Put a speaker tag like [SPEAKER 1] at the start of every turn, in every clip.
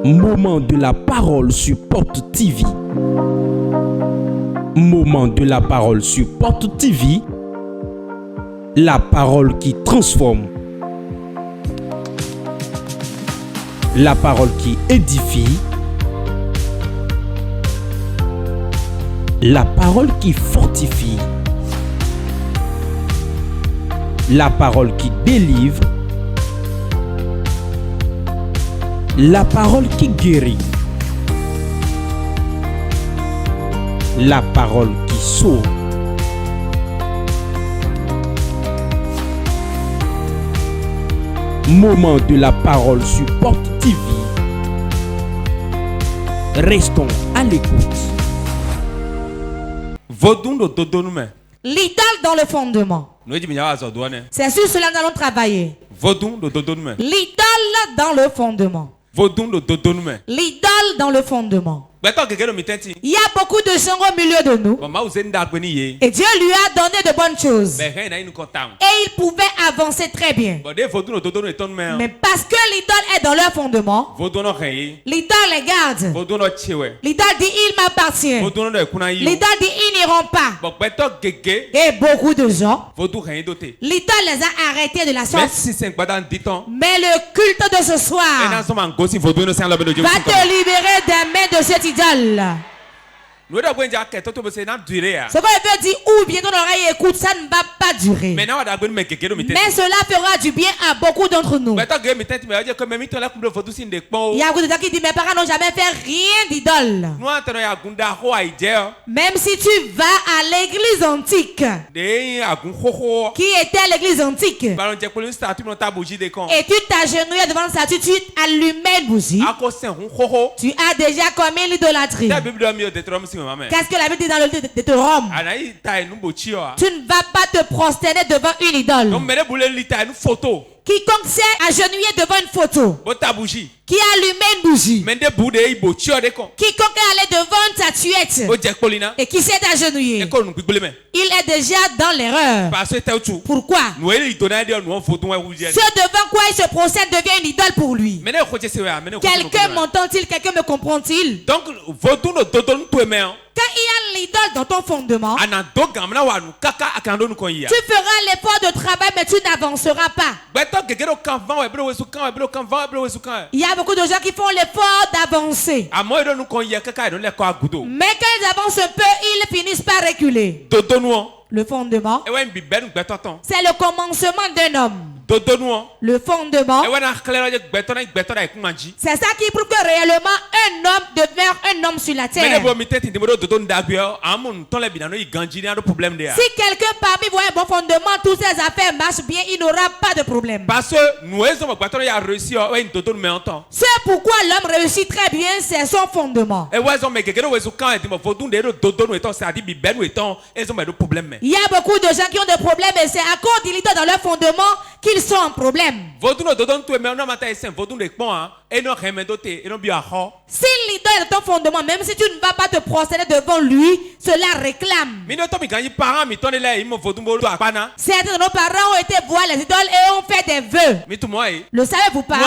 [SPEAKER 1] Moment de la parole sur Porte TV. Moment de la parole sur Porte TV. La parole qui transforme. La parole qui édifie. La parole qui fortifie. La parole qui délivre. La parole qui guérit. La parole qui sauve. Moment de la parole sur Porte TV. Restons à l'écoute.
[SPEAKER 2] L'idole dans le fondement. C'est sur cela que nous allons travailler. L'idole dans le fondement. L'idole dans le fondement. Il y a beaucoup de gens au milieu de nous. Et Dieu lui a donné de bonnes choses. Et il pouvait avancer très bien. Mais parce que l'idole est dans leur fondement, l'idole les garde. L'idole dit il m'appartient. L'idole dit ils n'iront pas. Et beaucoup de gens, l'idole les a arrêtés de la sorte. Mais le culte de ce soir va te libérer des mains de cette idole. Ce qu'on veut dire, ou bien ton oreille écoute, ça ne va pas durer. Mais cela fera du bien à beaucoup d'entre nous. Il y a beaucoup de gens qui disent, mes parents n'ont jamais fait rien d'idole. Même si tu vas à l'église antique, qui était l'église antique, et tu t'agenouillais devant le statut, tu allumais une bougie, tu as déjà commis l'idolâtrie. Qu'est-ce que la Bible dit dans le livre de Deutéronome? Tu ne vas pas te prosterner devant une idole. Quiconque s'est agenouillé devant une photo, qui a allumé une bougie, quiconque est allé devant une statuette et qui s'est agenouillé, il est déjà dans l'erreur. Pourquoi? Ce devant quoi il se procède devient une idole pour lui. Quelqu'un m'entend-il? Quelqu'un me comprend-il? Quand il y a l'idole dans ton fondement, tu feras l'effort de travail mais tu n'avanceras pas. Il y a beaucoup de gens qui font l'effort d'avancer. Mais quand ils avancent un peu, ils finissent par reculer. Le fondement, c'est le commencement d'un homme. Le fondement, c'est ça qui prouve que réellement un homme demeure un homme sur la terre. Si quelqu'un parmi vous a un bon fondement, toutes ses affaires marchent bien, il n'aura pas de problème. C'est pourquoi l'homme réussit très bien, c'est son fondement. Il y a beaucoup de gens qui ont des problèmes et c'est à cause de l'idole dans leur fondement qu'ils sont en problème. Si l'idole est ton fondement, même si tu ne vas pas te prosterner devant lui, cela réclame. Certains de nos parents ont été voir les idoles et ont fait des vœux. Le savez-vous pas? Si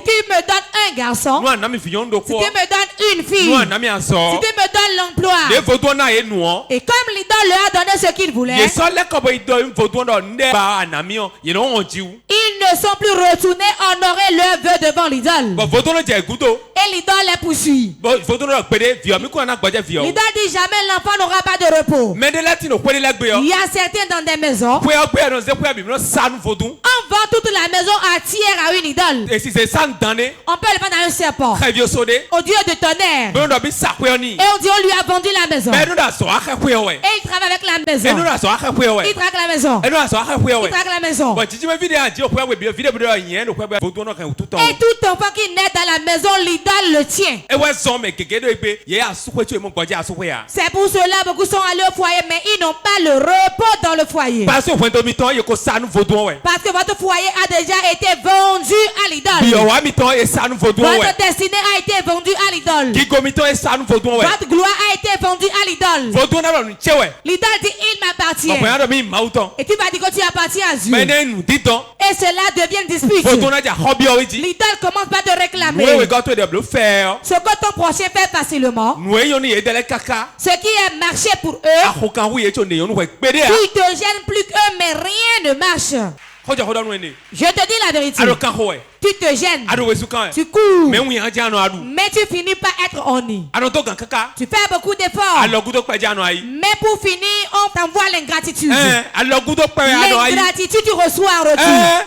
[SPEAKER 2] tu me donnes un garçon, si tu me donnes une fille, si tu me donnes l'emploi, et comme l'idole leur a donné ce qu'il voulait, ils ne sont plus retournés honorer leur vœu devant l'idole. Et l'idole les poursuit. L'idole dit jamais l'enfant n'aura pas de repos. Il y a certains dans des maisons, on vend toute la maison entière à une idole. On peut le vendre à un serpent, au dieu de tonnerre. Et on dit on lui a vendu la maison. Et il travaille avec la maison. Il traque la maison. Il traque la maison. Et tout enfant qui naît dans la maison, l'idole le tient. C'est pour cela beaucoup sont allés au foyer, mais ils n'ont pas le repos dans le foyer. Parce que votre foyer foyer a déjà été vendu à l'idole. Votre destinée a été vendue à l'idole. Votre gloire a été vendue à l'idole. L'idole dit il m'appartient. Et tu vas dire que tu appartiens à Dieu. Et cela devient une dispute. L'idole commence par te réclamer. Ce que ton prochain fait facilement. Ce qui est marché pour eux. Tu te gênes plus qu'eux, mais rien ne marche. Je te dis la vérité. Tu te gênes. Tu cours. Mais tu finis par être honni. Tu fais beaucoup d'efforts. Mais pour finir, on t'envoie l'ingratitude. L'ingratitude, tu reçois en retour.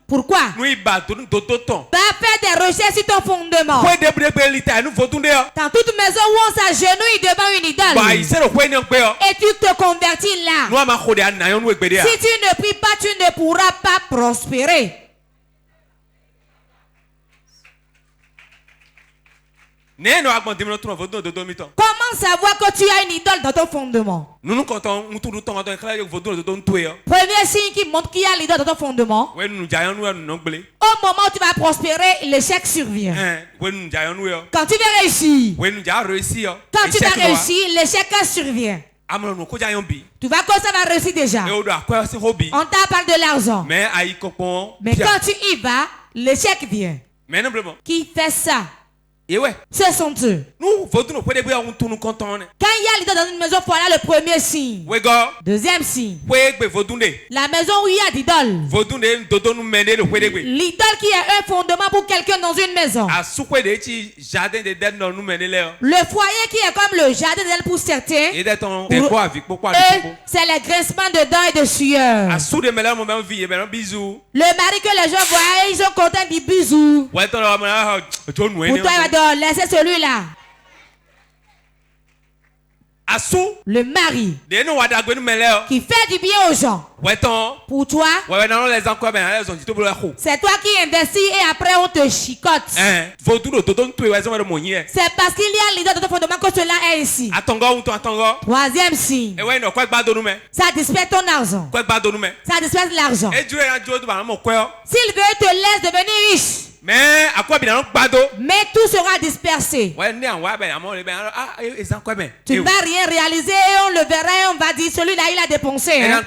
[SPEAKER 2] Pourquoi? Va faire des recherches sur ton fondement. Dans toute maison où on s'agenouille devant une idole et tu te convertis là, si tu ne pries pas, tu ne pourras pas prospérer. Comment savoir que tu as une idole dans ton fondement? Premier signe qui montre qu'il y a l'idole dans ton fondement. Au moment où tu vas prospérer, l'échec survient. Quand tu vas réussir, quand tu vas réussir, l'échec survient. Tu vas que ça va réussir déjà. On t'a parlé de l'argent. Mais quand tu y vas, l'échec vient. Qui fait ça? Ce sont eux. Quand il y a l'idole dans une maison, voilà le premier signe. Deuxième signe. La maison où il y a l'idole. L'idole qui est un fondement pour quelqu'un dans une maison. Le foyer qui est comme le jardin d'Éden pour certains. Pour eux, c'est le grincement de dents et de sueur. Le mari que les gens voient, ils sont contents du bisou. Pour toi, laissez celui-là. Le mari qui fait du bien aux gens. Pour toi, c'est toi qui investis et après on te chicote. C'est parce qu'il y a l'idole de ton fondement que cela est ici. Troisième signe. Ça disperse ton argent. Ça disperse l'argent. S'il veut te laisse devenir riche, mais tout sera dispersé. Tu ne vas rien réaliser et on le verra et on va dire celui-là il a dépensé. Hein?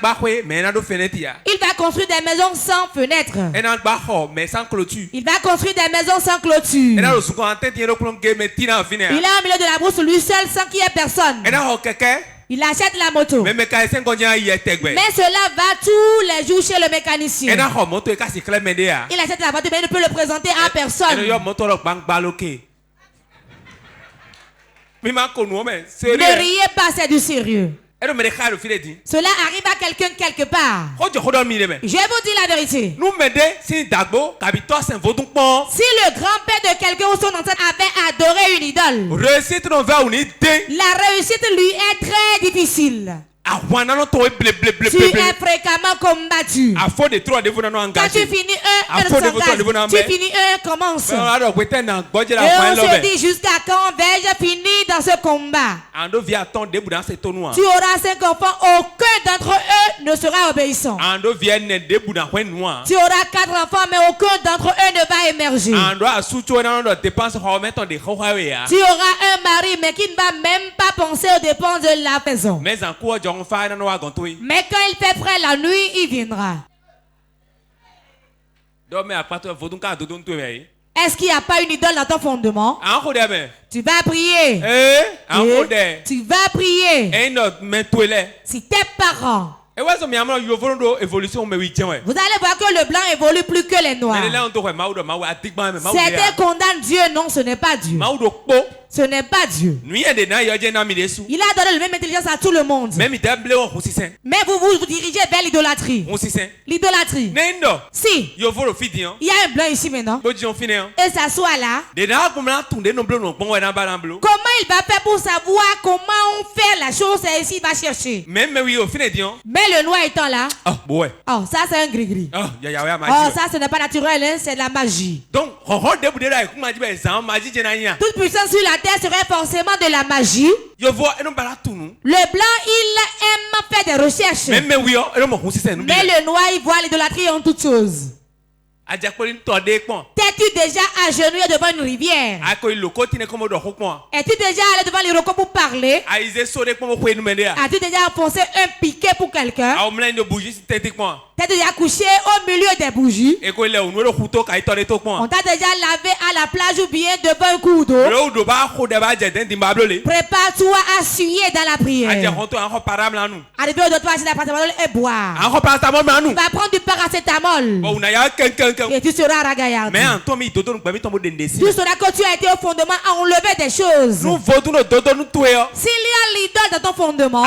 [SPEAKER 2] Il va construire des maisons sans fenêtres. Il va construire des maisons sans clôture. Il est au milieu de la brousse lui seul sans qu'il y ait personne. Il achète la moto. Mais cela va tous les jours chez le mécanicien. Il achète la voiture mais il ne peut le présenter à personne. Ne riez pas, c'est du sérieux. Cela arrive à quelqu'un quelque part. Je vous dis la vérité. Si le grand-père de quelqu'un ou son ancêtre avait adoré une idole, la réussite lui est très difficile. Tu es fréquemment combattu. Quand tu finis tu finis commence. Et on se dit jusqu'à quand vais-je finir dans ce combat? Tu auras 5 enfants, aucun d'entre eux ne sera obéissant. Tu auras 4 enfants, mais aucun d'entre eux ne va émerger. Tu auras un mari, mais qui ne va même pas penser aux dépenses de la maison. Mais quand il fait frais la nuit, il viendra. Est-ce qu'il n'y a pas une idole dans ton fondement? Tu vas prier. Tu vas prier. Si tes parents, vous allez voir que le blanc évolue plus que les noirs. Certains condamnent Dieu. Non, ce n'est pas Dieu. Ce n'est pas Dieu. Il a donné la même intelligence à tout le monde. Mais vous vous dirigez vers l'idolâtrie. L'idolâtrie. Si il y a un blanc ici maintenant et s'assoit là, comment il va faire pour savoir comment on fait la chose? Et ici il va chercher. Mais le noir étant là, oh ça c'est un gris-gris. Oh ça ce n'est pas naturel, hein? C'est de la magie. Donc toute puissance sur la terre serait forcément de la magie. Le blanc, il aime faire des recherches. Mais le noir, il voit l'idolâtrie en toutes choses. T'es-tu déjà agenouillé devant une rivière? Es-tu déjà allé devant l'Iroko pour parler? As-tu déjà enfoncé un piquet pour quelqu'un? T'es déjà couché au milieu des bougies? On t'a déjà lavé à la plage ou bien devant un coup d'eau? Prépare-toi à suyer dans la prière. Arrivé au docteur, c'est la paracétamol et boire. Tu vas prendre du paracétamol. Et tu seras ragaillardi. Tu sauras que tu as été au fondement à enlever des choses. S'il y a l'idole dans ton fondement,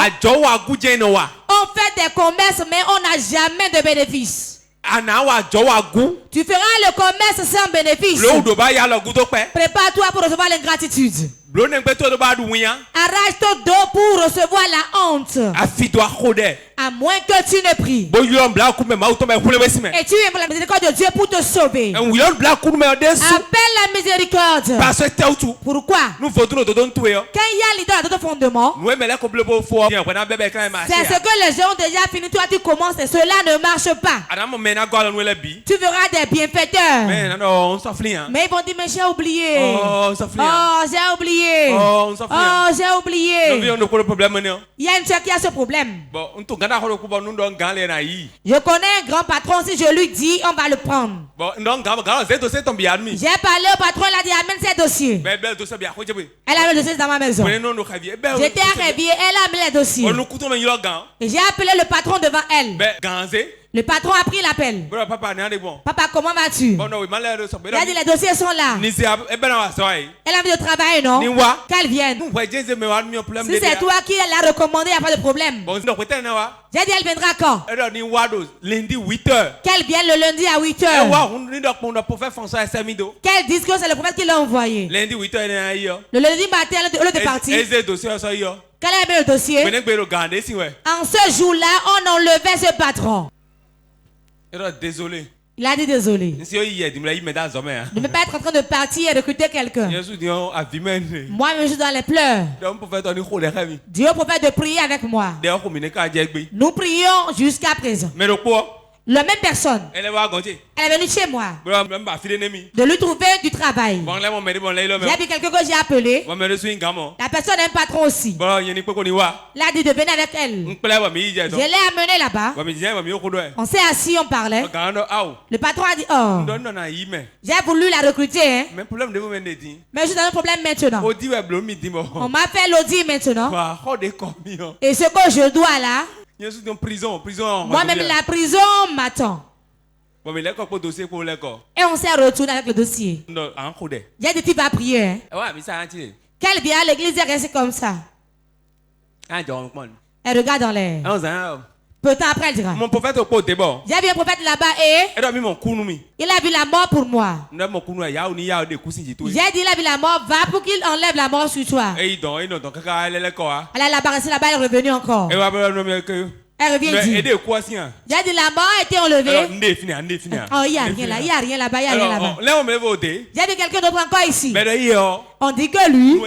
[SPEAKER 2] on fait des commerces mais on n'a jamais de bénéfice. Tu feras le commerce sans bénéfice. Prépare-toi pour recevoir l'ingratitude. Arrache ton dos pour recevoir la honte. À moins que tu ne pries. Et tu aimes la miséricorde de Dieu pour te sauver. Appelle la miséricorde. Pourquoi? Quand il y a l'idole dans ton fondement, c'est ce que les gens ont déjà fini. Toi tu commences et cela ne marche pas. Tu verras des bienfaiteurs. Mais ils vont dire mais j'ai oublié. Oh j'ai oublié. Oh j'ai oublié. Il y a une soeur qui a ce problème. Je connais un grand patron, si je lui dis, on va le prendre. J'ai parlé au patron, il a dit amène ces dossiers. Elle a le dossier dans ma maison. J'étais à Révier, elle a amené les dossiers. Et j'ai appelé le patron devant elle. Le patron a pris l'appel. Papa, comment vas-tu? Il a dit les dossiers sont là. Elle a envie de travailler, non? Qu'elle vienne. Si c'est toi qui l'a recommandé, il n'y a pas de problème. J'ai dit elle viendra quand? Qu'elle vienne le lundi à 8h. Qu'elle dise que c'est le prophète qui l'a envoyé. Le lundi matin, au lieu de partir, qu'elle a mis le dossier. En ce jour-là, on enlevait ce patron.
[SPEAKER 3] Désolé.
[SPEAKER 2] Il a dit désolé. Ne peux pas être en train de partir et recruter quelqu'un. Moi, je suis dans les pleurs. Dieu prophète de prier avec moi. Nous prions jusqu'à présent. La même personne. Elle est venue chez moi. De lui trouver du travail. J'ai vu quelqu'un que j'ai appelé. La personne est un patron aussi. Il a dit de venir avec elle. Je l'ai amené là-bas. On s'est assis, on parlait. Le patron a dit oh. J'ai voulu la recruter. Hein. Mais je suis dans un problème maintenant. On m'a fait l'audit maintenant. Et ce que je dois là. Moi-même la prison m'attend. Et on s'est retourné avec le dossier. J'ai dit tu vas prier. Hein? Qu'elle vient à l'église et reste comme ça. Elle regarde dans l'air. Peu de temps après, elle dira. J'ai vu un prophète là-bas et il a vu la mort pour moi. J'ai dit il a vu la mort, va pour qu'il enlève la mort sur toi. Elle a embarrassé là-bas, elle est revenue encore. Elle revient dire. J'ai dit la mort a été enlevée. Oh, il n'y a rien là, il n'y a rien là-bas, il n'y a rien là-bas. J'ai vu quelqu'un d'autre encore ici. On dit que lui,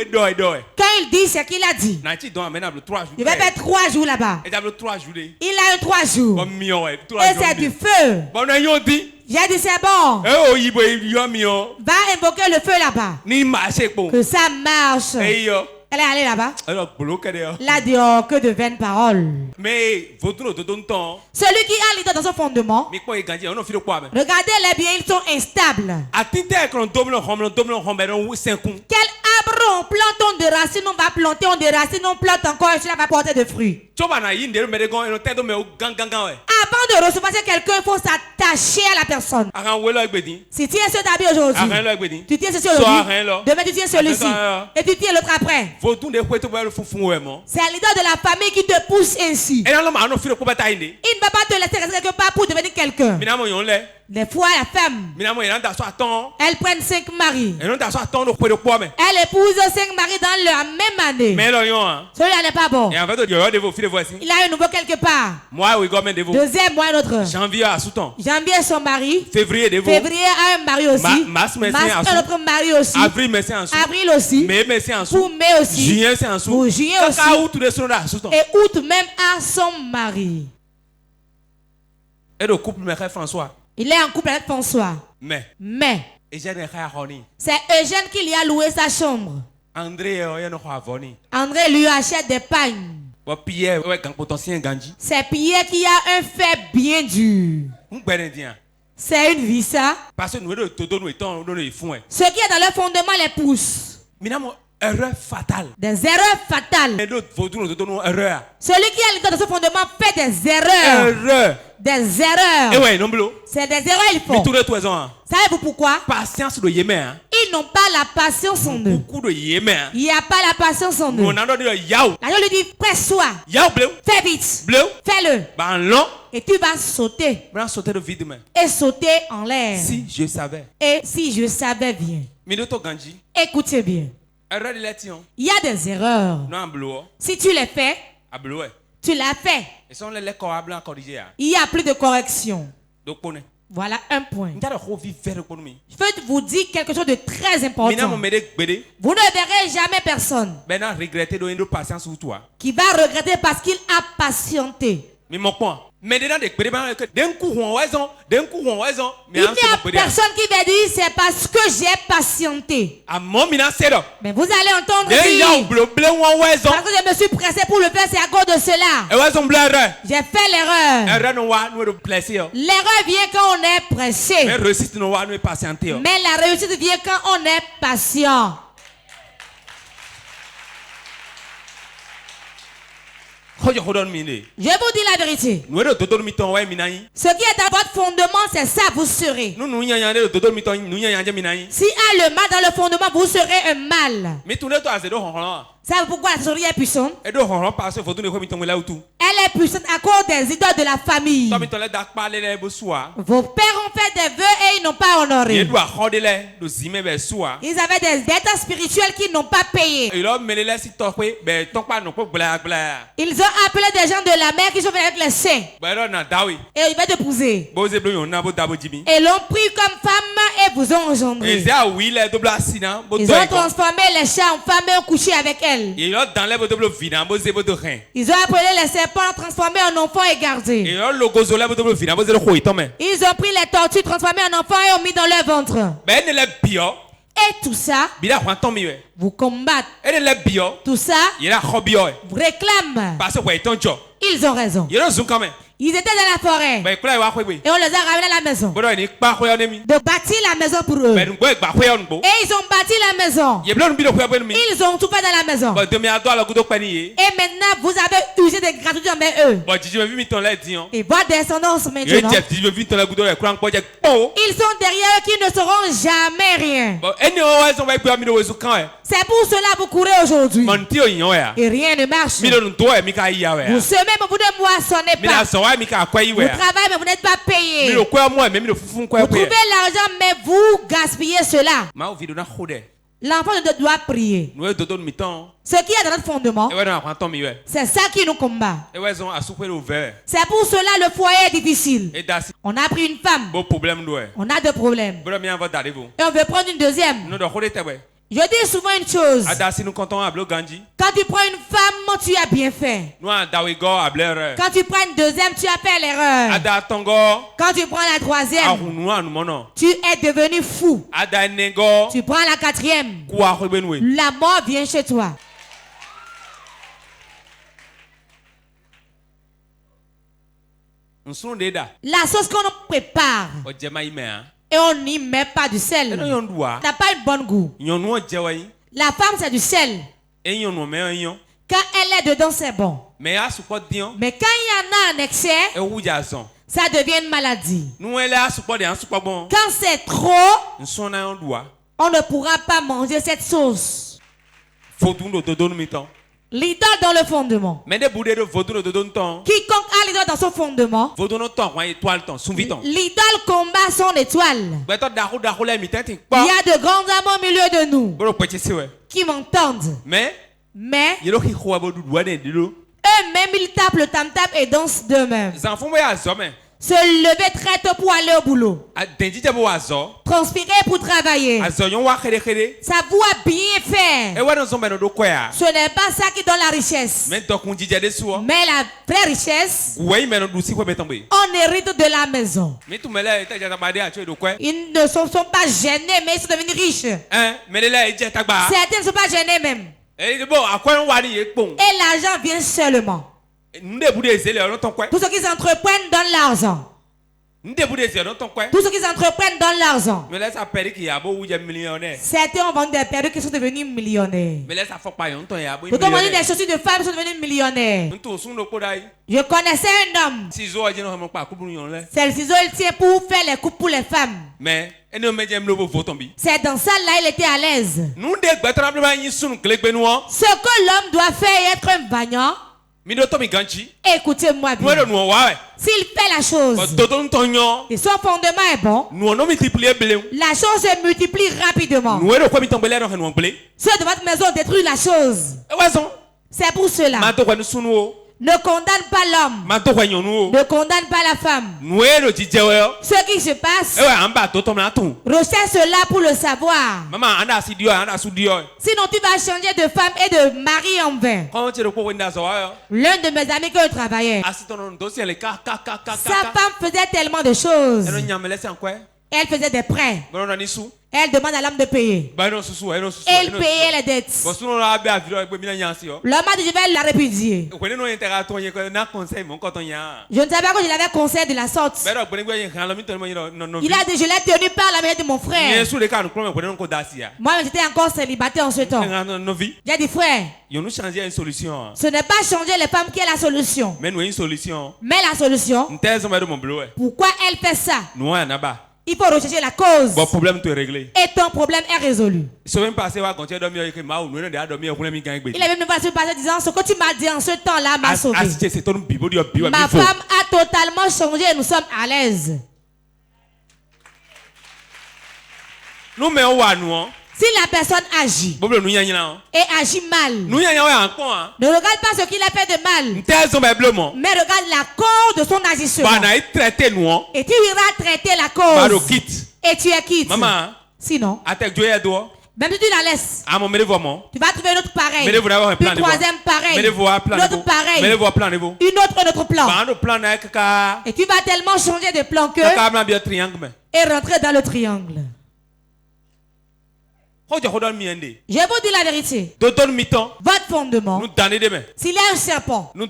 [SPEAKER 2] quand il dit ce qu'il a dit, il va faire 3 jours là-bas. Il a eu 3 jours. Et c'est du feu. J'ai dit c'est bon. Va invoquer le feu là-bas. Que ça marche. Elle est allée là-bas. Elle a dit oh, que de vaines paroles.
[SPEAKER 3] Mais
[SPEAKER 2] celui qui a l'idée dans son fondement, regardez les biens, ils sont instables. Quel arbre on plante, on déracine, on va planter, on déracine, on plante encore et cela va porter des fruits. Avant de recevoir quelqu'un, il faut s'attacher à la personne. Si tu tiens ce habit aujourd'hui, tu tiens ceci aujourd'hui, demain tu tiens celui-ci, et tu tiens l'autre après. C'est à l'idée de la famille qui te pousse ainsi. Il ne va pas te laisser rester quelque part pour devenir quelqu'un. Des fois, la femme, elle prend 5 maris. Elle épouse 5 maris dans la même année. Celui-là n'est pas bon. Il a un nouveau quelque part. Deuxième mois, notre.
[SPEAKER 3] Janvier à Souton.
[SPEAKER 2] Janvier, son mari.
[SPEAKER 3] Février,
[SPEAKER 2] Février a un mari aussi.
[SPEAKER 3] Mars,
[SPEAKER 2] un autre mari aussi.
[SPEAKER 3] Avril
[SPEAKER 2] aussi.
[SPEAKER 3] Mai,
[SPEAKER 2] pour mai aussi.
[SPEAKER 3] Juin, c'est en dessous.
[SPEAKER 2] Pour juillet aussi. Et août même à son mari.
[SPEAKER 3] Et le couple avec François.
[SPEAKER 2] Il est en couple avec François. Mais. C'est Eugène qui lui a loué sa chambre. André lui achète des pagnes. C'est Pierre qui a un fait bien dur. C'est une vie ça. Ce qui est dans le fondement les pousse. Des erreurs fatales. Celui qui a dans ce fondement fait des erreurs. Des erreurs. C'est des erreurs ils font. Savez-vous pourquoi? Ils n'ont pas la patience en eux. Il n'y a pas la patience en eux. La Dieu lui dit presse-toi. Fais vite. Fais-le. Et tu vas sauter. Et sauter en l'air.
[SPEAKER 3] Si je savais.
[SPEAKER 2] Et si je savais bien. Écoutez bien. Il y a des erreurs. Si tu les fais, tu l'as fait. Il n'y a plus de correction. Voilà un point. Je veux vous dire quelque chose de très important. Vous ne verrez jamais personne qui va regretter parce qu'il a patienté. Il n'y a personne qui va dire c'est parce que j'ai patienté. Mais vous allez entendre dire parce que je me suis pressé pour le faire, c'est à cause de cela. J'ai fait l'erreur. L'erreur vient quand on est pressé. Mais la réussite vient quand on est patient. Je vous dis la vérité. Ce qui est à votre fondement, c'est ça, vous serez. Si a le mal dans le fondement, vous serez un mal. Savez-vous pourquoi la sorcellerie est puissante? Elle est puissante à cause des idoles de la famille. Vos pères ont fait des vœux et ils n'ont pas honoré. Ils avaient des dettes spirituelles qu'ils n'ont pas payées. Ils ont appelé des gens de la mer qui sont venus avec les saints. Et ils veulent t'épouser. Et l'ont pris comme femme et vous ont engendré. Ils ont transformé les chats en femmes et ont couché avec elles. Ils ont appelé les serpents transformés en enfants et gardés. Ils ont pris les tortues transformées en enfants et ont mis dans leur ventre. Et tout ça vous combattent. Tout ça vous réclame. Ils ont raison. Ils étaient dans la forêt. Et on les a ramenés à la maison. De bâtir la maison pour eux. Et ils ont bâti la maison. Ils ont tout fait dans la maison. Et maintenant, vous avez usé de gratitude envers eux. Et votre descendance maintenant. Ils sont derrière eux qui ne seront jamais rien. C'est pour cela que vous courez aujourd'hui. Et rien ne marche. Vous semez mais vous ne moissonnez pas. Vous travaillez mais vous n'êtes pas payé. Vous trouvez l'argent mais vous gaspillez cela. L'enfant doit prier. Ce qui est dans notre fondement, c'est ça qui nous combat. C'est pour cela le foyer est difficile. On a pris une femme. On a des problèmes. Et on veut prendre une deuxième. Je dis souvent une chose. Quand tu prends une femme, tu as bien fait. Quand tu prends une deuxième, tu as fait l'erreur. Quand tu prends la troisième, tu es devenu fou. Tu prends la quatrième, la mort vient chez toi. La sauce qu'on prépare et on n'y met pas du sel, n'a pas un bon goût. La femme c'est du sel. Quand elle est dedans c'est bon. Mais quand il y en a un excès, ça devient une maladie. Quand c'est trop, on ne pourra pas manger cette sauce. L'idole dans le fondement. Quiconque a l'idole dans son fondement, l'idole combat son étoile. Il y a de grands hommes au milieu de nous qui m'entendent. Mais Eux-mêmes, ils tapent le tam-tam et dansent d'eux-mêmes. Se lever très tôt pour aller au boulot. Transpirer pour travailler. Savoir bien faire. Ce n'est pas ça qui donne la richesse. Mais la vraie richesse, on hérite de la maison. Ils ne sont pas gênés, mais ils sont devenus riches. Certains ne sont pas gênés même. Et l'argent vient seulement. Tout ce qu'ils entreprennent donne l'argent. Tout ce qu'ils entreprennent donne l'argent. Certains ont vendu des perruques qui sont devenus millionnaires. D'autres ont vendu des chaussures de femmes qui sont devenus millionnaires. Je connaissais un homme. C'est le ciseau, il tient pour faire les coupes pour les femmes. C'est dans ça là il était à l'aise. Ce que l'homme doit faire est être un vaillant. Écoutez-moi bien. S'il fait la chose et son fondement est bon, la chose se multiplie rapidement. Ceux de votre maison détruisent la chose. C'est pour cela. Ne condamne pas l'homme. Ne condamne pas la femme. Ce qui se passe, recherche cela pour le savoir. Sinon tu vas changer de femme et de mari en vain. L'un de mes amis que je travaillais, sa femme faisait tellement de choses. Elle faisait des prêts. Elle demande à l'homme de payer. Elle payait les dettes. L'homme a dit je vais la répudier. Je ne savais pas que je l'avais conseillé de la sorte. Il a dit je l'ai tenu par la main de mon frère. Moi j'étais encore célibataire en ce temps. J'ai dit frère, ce n'est pas changer les femmes qui est la solution. Mais la solution, pourquoi elle fait ça? Il faut rechercher la cause. Et ton problème est résolu. Il est même passé disant ce que tu m'as dit en ce temps-là m'a sauvé. Ma femme a totalement changé et nous sommes à l'aise. Si la personne agit et agit mal, ne regarde pas ce qu'il a fait de mal, mais regarde la cause de son agissement. Et tu iras traiter la cause. Et tu es quitte. Sinon, même si tu la laisses, tu vas trouver un autre pareil, puis un troisième pareil, l'autre pareil, une autre plan. Et tu vas tellement changer de plan que et rentrer dans le triangle. Je vous dis la vérité. Votre fondement, s'il y a un serpent dans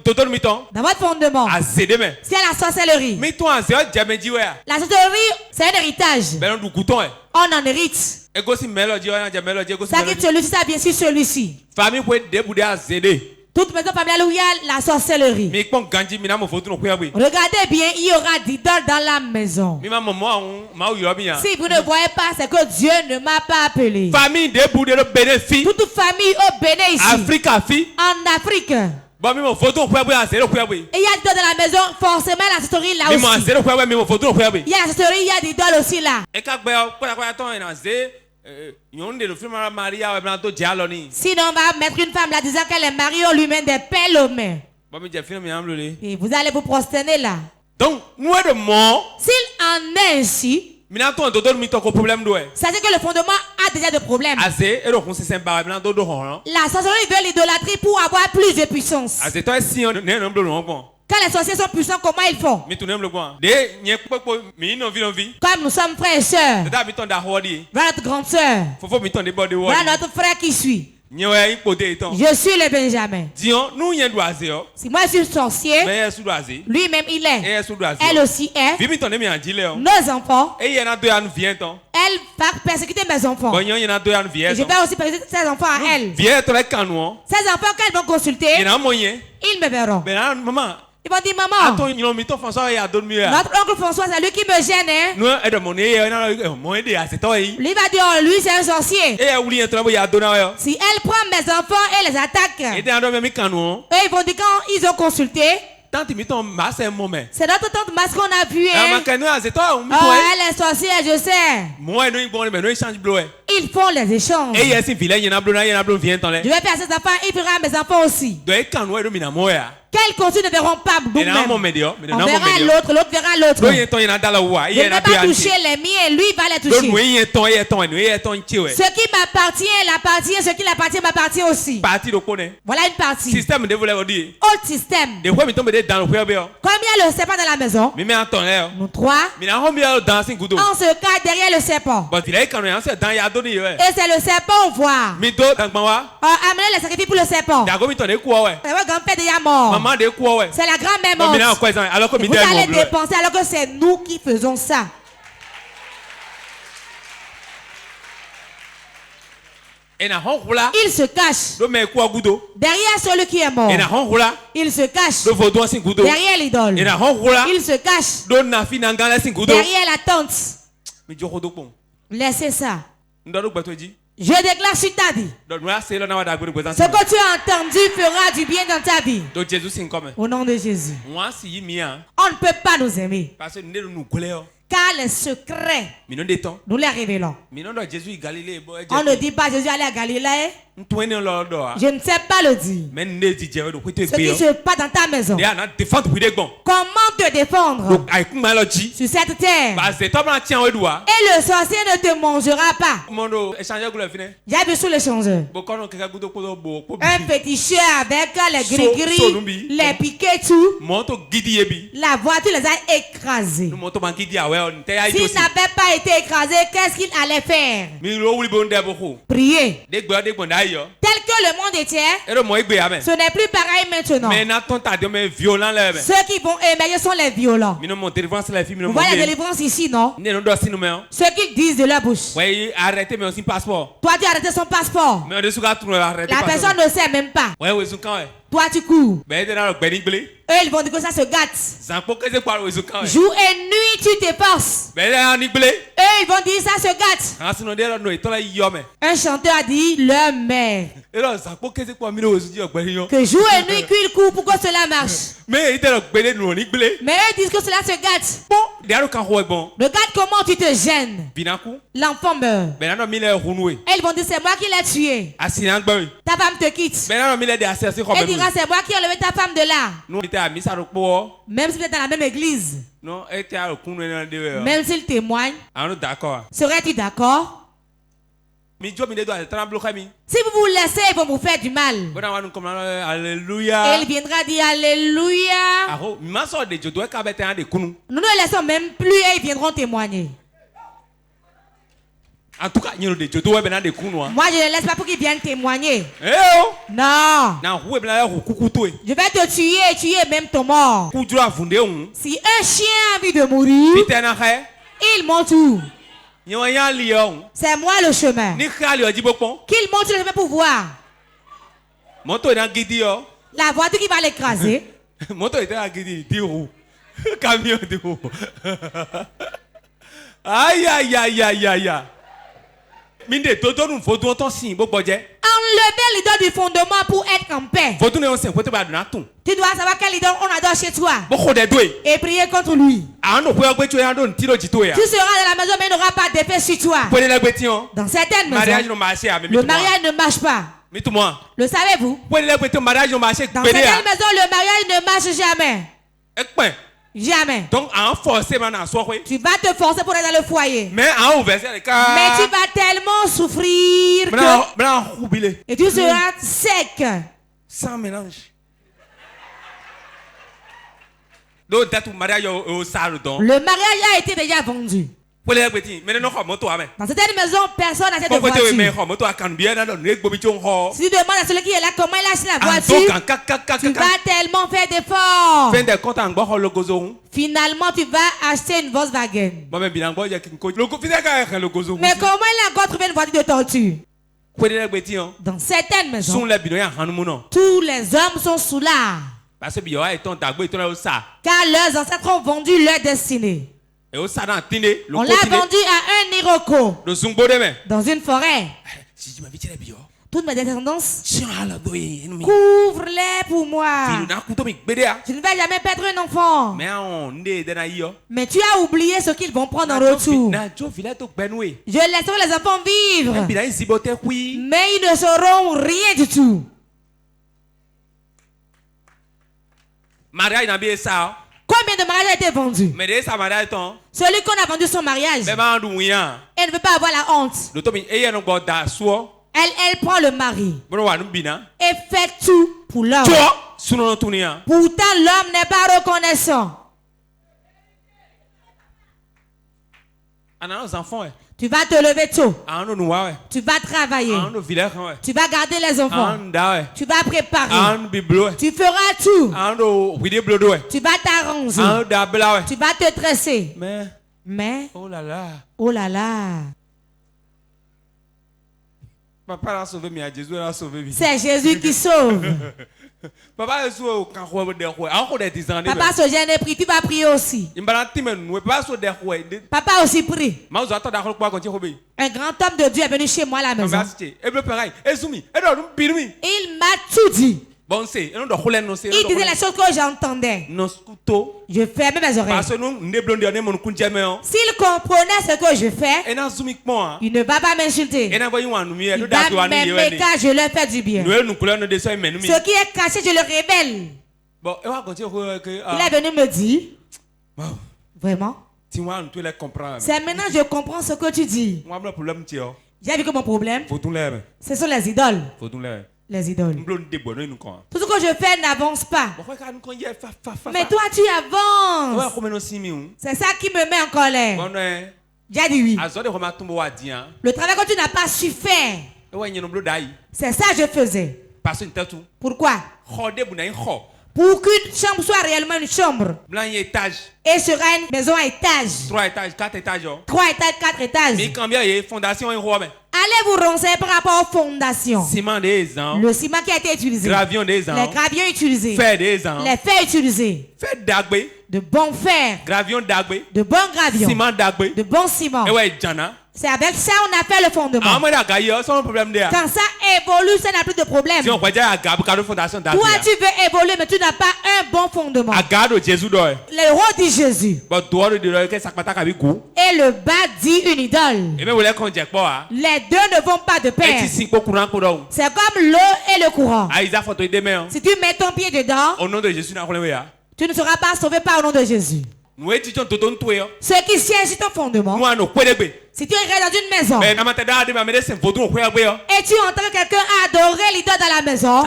[SPEAKER 2] votre fondement, s'il y a la sorcellerie, la sorcellerie c'est un héritage. On en hérite. Ça quitte celui-ci, ça vient sur celui-ci. Toute maison familiale où il y a la sorcellerie. Regardez bien, il y aura d'idoles dans la maison. Si vous ne voyez pas, c'est que Dieu ne m'a pas appelé. Toute famille au Bénin ici. En Afrique. Et il y a d'idoles dans la maison, forcément la sorcellerie là aussi. Il y a la sorcellerie, il y a d'idoles aussi là. Sinon on va mettre une femme là disant qu'elle est mariée, on lui met des pelles aux mains. Et vous allez vous prosterner là. Donc, s'il en est ainsi, sachez que le fondement a déjà des problèmes. La sorcellerie veut l'idolâtrie pour avoir plus de puissance. Quand les sorciers sont puissants, comment ils font? Comme nous sommes frères et sœurs. Voilà notre grande sœur. Voilà notre frère qui suit. Je suis le Benjamin. Si moi je suis sorcier, lui-même il est. Elle aussi est. Nos enfants, elle va persécuter mes enfants. Et je vais aussi persécuter ses enfants à elle. Ses enfants, quand ils vont consulter, ils me verront. Ils vont dire maman, notre oncle François c'est lui qui me gêne. Lui va dire lui c'est un sorcier. Si elle prend mes enfants et les attaque, eux ils vont dire quand ils ont consulté, c'est notre tante Mas qu'on a vu. Elle est sorcière, je sais. Ils font les échanges. Je vais faire à ses enfants, il fera à mes enfants aussi. Quels conçus ne verront pas nous-mêmes. On verra l'autre, l'autre verra l'autre. Je ne vais pas toucher les miens, lui va les toucher. Ce qui m'appartient, l'appartient, ce qui l'appartient m'appartient aussi. Voilà une partie. Autre système. Comme il y a le serpent dans la maison, nous trois, on se cache derrière le serpent. Et c'est le serpent on voit. Amenez les sacrifices pour le serpent. C'est la grand-mère morte. Vous allez dépenser alors que c'est nous qui faisons ça. Il se cache derrière celui qui est mort. Il se cache derrière l'idole. Il se cache derrière la tente. Laissez ça. Je déclare sur ta vie. Ce que tu as entendu fera du bien dans ta vie. Au nom de Jésus. On ne peut pas nous aimer. Car les secrets, nous les révélons. On ne dit pas Jésus allait à Galilée. Je ne sais pas le dire. Ce qui se passe dans ta maison. Comment te défendre sur cette terre? Et le sorcier ne te mangera pas. J'ai vu sous l'échangeur un féticheur avec les gris-gris, les piquets, tout. La voiture les a écrasés. S'il n'avait pas été écrasé, qu'est-ce qu'il allait faire? Prier. Tel que le monde était, ce n'est plus pareil maintenant. Ceux qui vont émerger sont les violents. Vous voyez la délivrance ici, non? Ceux qui disent de leur bouche. Toi, tu as arrêté son passeport. La personne ne sait même pas. Toi, tu cours. Eux, ils vont dire que ça se gâte. Jour et nuit, tu t'efforces. Eux, ils vont dire ça se gâte. Un chanteur a dit leur mère. Que jour et nuit, qu'ils courent pour que cela marche. Mais eux disent que cela se gâte. Regarde comment tu te gênes. L'enfant meurt. Et ils vont dire c'est moi qui l'ai tué. Ta femme te quitte. Et dira c'est moi qui ai enlevé ta femme de là. Même si vous êtes dans la même église. Même s'il témoigne. Serais-tu d'accord? Si vous vous laissez, ils vont vous faire du mal. Et il viendra dire Alléluia. Nous ne laissons même plus et ils viendront témoigner.
[SPEAKER 3] En tout cas, moi je
[SPEAKER 2] ne laisse pas pour qu'ils viennent témoigner. Non. Je vais te tuer et tuer même ton mort. Si un chien a envie de mourir, il monte où? C'est moi le chemin. Qu'il monte le chemin pour voir. La voiture qui va l'écraser.
[SPEAKER 3] Aïe, aïe, aïe, aïe, aïe. Enlever
[SPEAKER 2] l'idole du fondement pour être en paix. Tu dois savoir quelle idole on adore chez toi. Et prier contre lui. Tu seras dans la maison mais il n'aura pas d'effet sur toi. Dans certaines maisons, le mariage ne marche pas. Le savez-vous? Dans certaines maisons, le mariage ne marche jamais. Jamais. Donc, tu vas te forcer pour être dans le foyer. Mais tu vas tellement souffrir que... Et tu seras sec.
[SPEAKER 3] Sans mélange. Donc,
[SPEAKER 2] le mariage a été déjà vendu. Dans certaines maisons, personne n'a cette voiture. Si tu demandes à celui qui est là comment il a acheté la voiture, tu vas tellement faire d'efforts. Finalement, tu vas acheter une Volkswagen. Mais comment il a encore trouvé une voiture de tortue? Dans certaines maisons, tous les hommes sont sous l'art. Car leurs ancêtres ont vendu leur destinée. On l'a vendu à un Iroko dans une forêt. Toutes mes descendances, couvre-les pour moi. Je ne vais jamais perdre un enfant. Mais tu as oublié ce qu'ils vont prendre en retour. Je laisserai les enfants vivre. Mais ils ne sauront rien du tout.
[SPEAKER 3] Mariage n'a bien ça.
[SPEAKER 2] Combien de mariages a été vendu?
[SPEAKER 3] Mais de ça mariage ton.
[SPEAKER 2] Celui qu'on a vendu son mariage. Elle ne veut pas avoir la honte. Elle prend le mari et fait tout pour l'homme. Pourtant, l'homme n'est pas reconnaissant. Tu vas te lever tôt. Tu vas travailler. Tu vas garder les enfants. Tu vas préparer. Tu feras tout. Tu vas t'arranger. Tu vas te dresser. Mais, oh là là.
[SPEAKER 3] Papa a sauvé moi, Jésus a sauvé moi.
[SPEAKER 2] C'est Jésus qui sauve.
[SPEAKER 3] Papa se
[SPEAKER 2] gêne et prie, tu vas prier aussi. Papa aussi prie. Un grand homme de Dieu est venu chez moi à la maison. Il m'a tout dit. Il disait les choses que j'entendais. Je fermais mes oreilles. S'il comprenait ce que je fais, il ne va pas m'insulter. Il va m'aimer car je leur fais du bien. Ce qui est caché, je le révèle. Il est venu me dire, vraiment, c'est maintenant que je comprends ce que tu dis. J'ai vu que mon problème, ce sont les idoles. Les idoles. Tout ce que je fais n'avance pas. Mais toi, tu avances. C'est ça qui me met en colère. J'ai dit oui. Le travail que tu n'as pas su faire, c'est ça que je faisais. Pourquoi? Pour qu'une chambre soit réellement une chambre. Et sera une maison à étage.
[SPEAKER 3] 3 étages, 4 étages.
[SPEAKER 2] 3 étages, 4 étages. Allez vous renseigner par rapport aux fondations. Le ciment qui a été utilisé. Les gravions utilisés. Les fers utilisés. De bons fers. De bons gravions. De bons ciments. C'est avec ça on a fait le fondement. Quand ça évolue, ça n'a plus de problème. Toi, tu veux évoluer, mais tu n'as pas un bon fondement. Le haut dit Jésus. Et le bas dit une idole. Les deux ne vont pas de pair. C'est comme l'eau et le courant. Si tu mets ton pied dedans, tu ne seras pas sauvé par au nom de Jésus. Ceux qui siègent sur ton fondement, si tu es dans une maison et tu entends quelqu'un adorer l'idole dans la maison,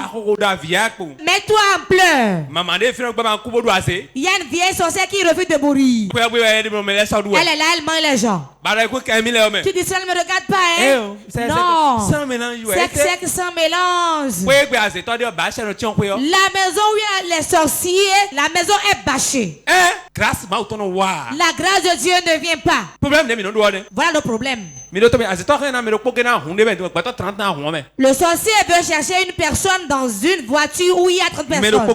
[SPEAKER 2] mets-toi en pleurs. Il y a une vieille sorcière qui refuse de mourir. Elle est là, elle mange les gens. Tu dis ça ne me regarde pas, hein? Non, c'est que sans mélange. La maison où il y a les sorciers, la maison est bâchée. La grâce de Dieu ne vient pas. Voilà le problème. Le sorcier veut chercher une personne dans une voiture où il y a 30 personnes.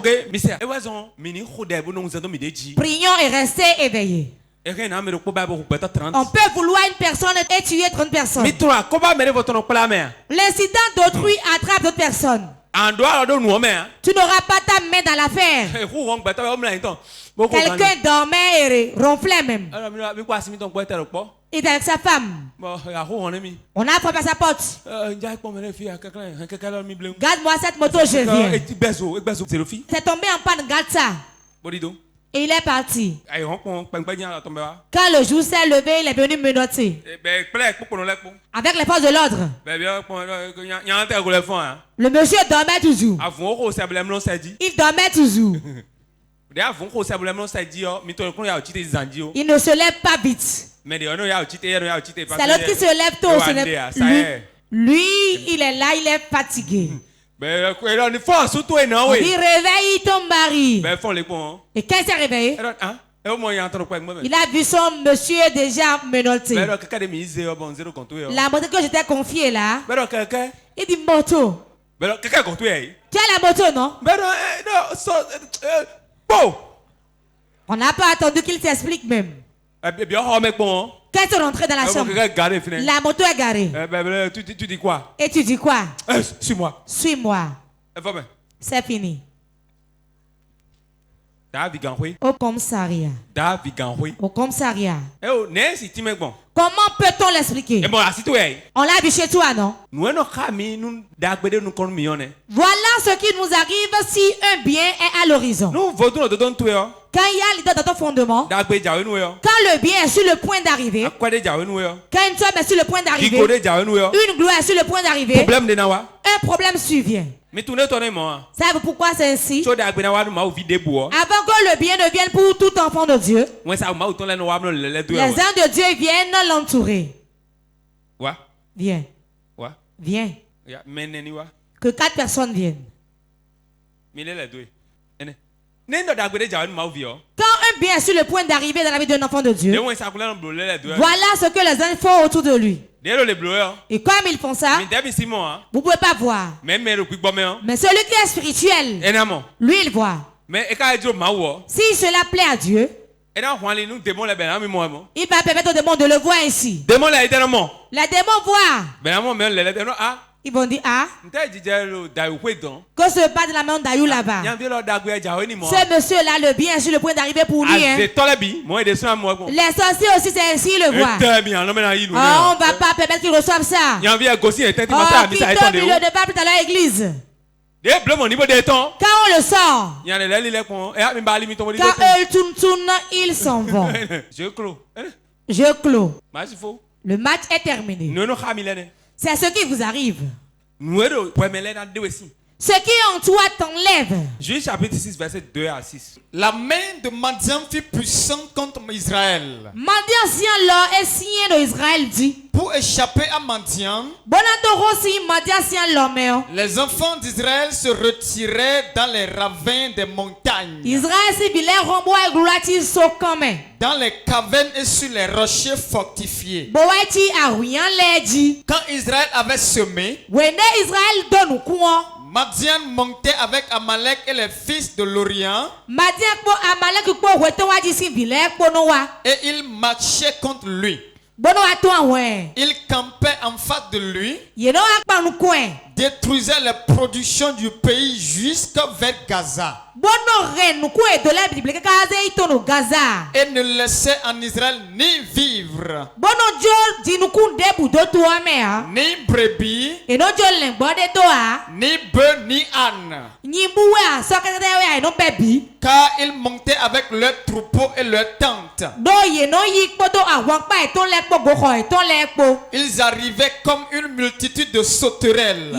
[SPEAKER 2] Prions et restez éveillés. On peut vouloir une personne et tuer 30 personnes. L'incident d'autrui attrape d'autres personnes. Tu n'auras pas ta main dans l'affaire. Quelqu'un dormait et ronflait même. Il est avec sa femme. On a frappé à sa porte. Garde-moi cette moto, je viens. C'est tombé en panne, garde ça. Et il est parti. Quand le jour s'est levé, il est venu menotter. Avec les forces de l'ordre. Le monsieur dormait toujours. Il dormait toujours. Il ne se lève pas vite. C'est l'autre qui se lève tôt. Lui, il est là, il est fatigué. Il réveille ton mari. Et quand il s'est réveillé, il a vu son monsieur déjà menotté. La moto que je t'ai confiée là, il dit moto. Tu as la moto, non? On n'a pas attendu qu'il t'explique même. Quand tu es rentré dans la chambre, la moto est garée.
[SPEAKER 3] Tu dis quoi?
[SPEAKER 2] Et tu dis quoi?
[SPEAKER 3] Suis-moi.
[SPEAKER 2] Suis-moi. C'est fini. Au commissariat. Au commissariat. Comment peut-on l'expliquer? On l'a vu chez toi, non? Voilà ce qui nous arrive si un bien est à l'horizon. Quand il y a l'idée dans ton fondement, quand le bien est sur le point d'arriver, quand une somme est sur le point d'arriver, une gloire est sur le point d'arriver, un problème survient. Savez-vous pourquoi c'est ainsi? Avant que le bien ne vienne pour tout enfant de Dieu, les anges de Dieu viennent l'entourer. Viens. Viens. Que 4 personnes viennent. Quand un bien est sur le point d'arriver dans la vie d'un enfant de Dieu, voilà ce que les anges font autour de lui. Et comme ils font ça, vous ne pouvez pas voir. Mais celui qui est spirituel, lui il voit. Si cela plaît à Dieu, il va permettre aux démons de le voir ainsi. Les démons voient. Ils vont dire, ah, que se passe de la main d'Ayou là-bas. Ce monsieur-là, le bien est sur le point d'arriver pour lui. Hein. Les sorciers aussi, c'est ainsi, ils le voient. Oh, on ne va pas permettre qu'ils reçoivent ça. Qui donne le débat tout à l'église. Quand on le sort, quand eux tournent, ils s'en vont. Je clôt. Le match est terminé. C'est ce qui vous arrive. Ce qui en toi t'enlève.
[SPEAKER 3] Juge chapitre 6, verset 2 à 6.
[SPEAKER 4] La main de Madian fut puissante contre Israël.
[SPEAKER 2] Madian sien là est sien de Israël dit.
[SPEAKER 4] Pour échapper à Madian, les enfants d'Israël se retiraient dans les ravins des montagnes, dans les cavernes et sur les rochers fortifiés. Quand Israël avait semé, Madian montait avec Amalek et les fils de l'Orient, et il marchait contre lui. Il campait en face de lui, détruisait les productions du pays jusqu'à vers Gaza, et ne laissait en Israël ni vivre, ni brebis, ni bœufs, ni ânes, car ils montaient avec leurs troupeaux et leurs tentes. Ils arrivaient comme une multitude de sauterelles.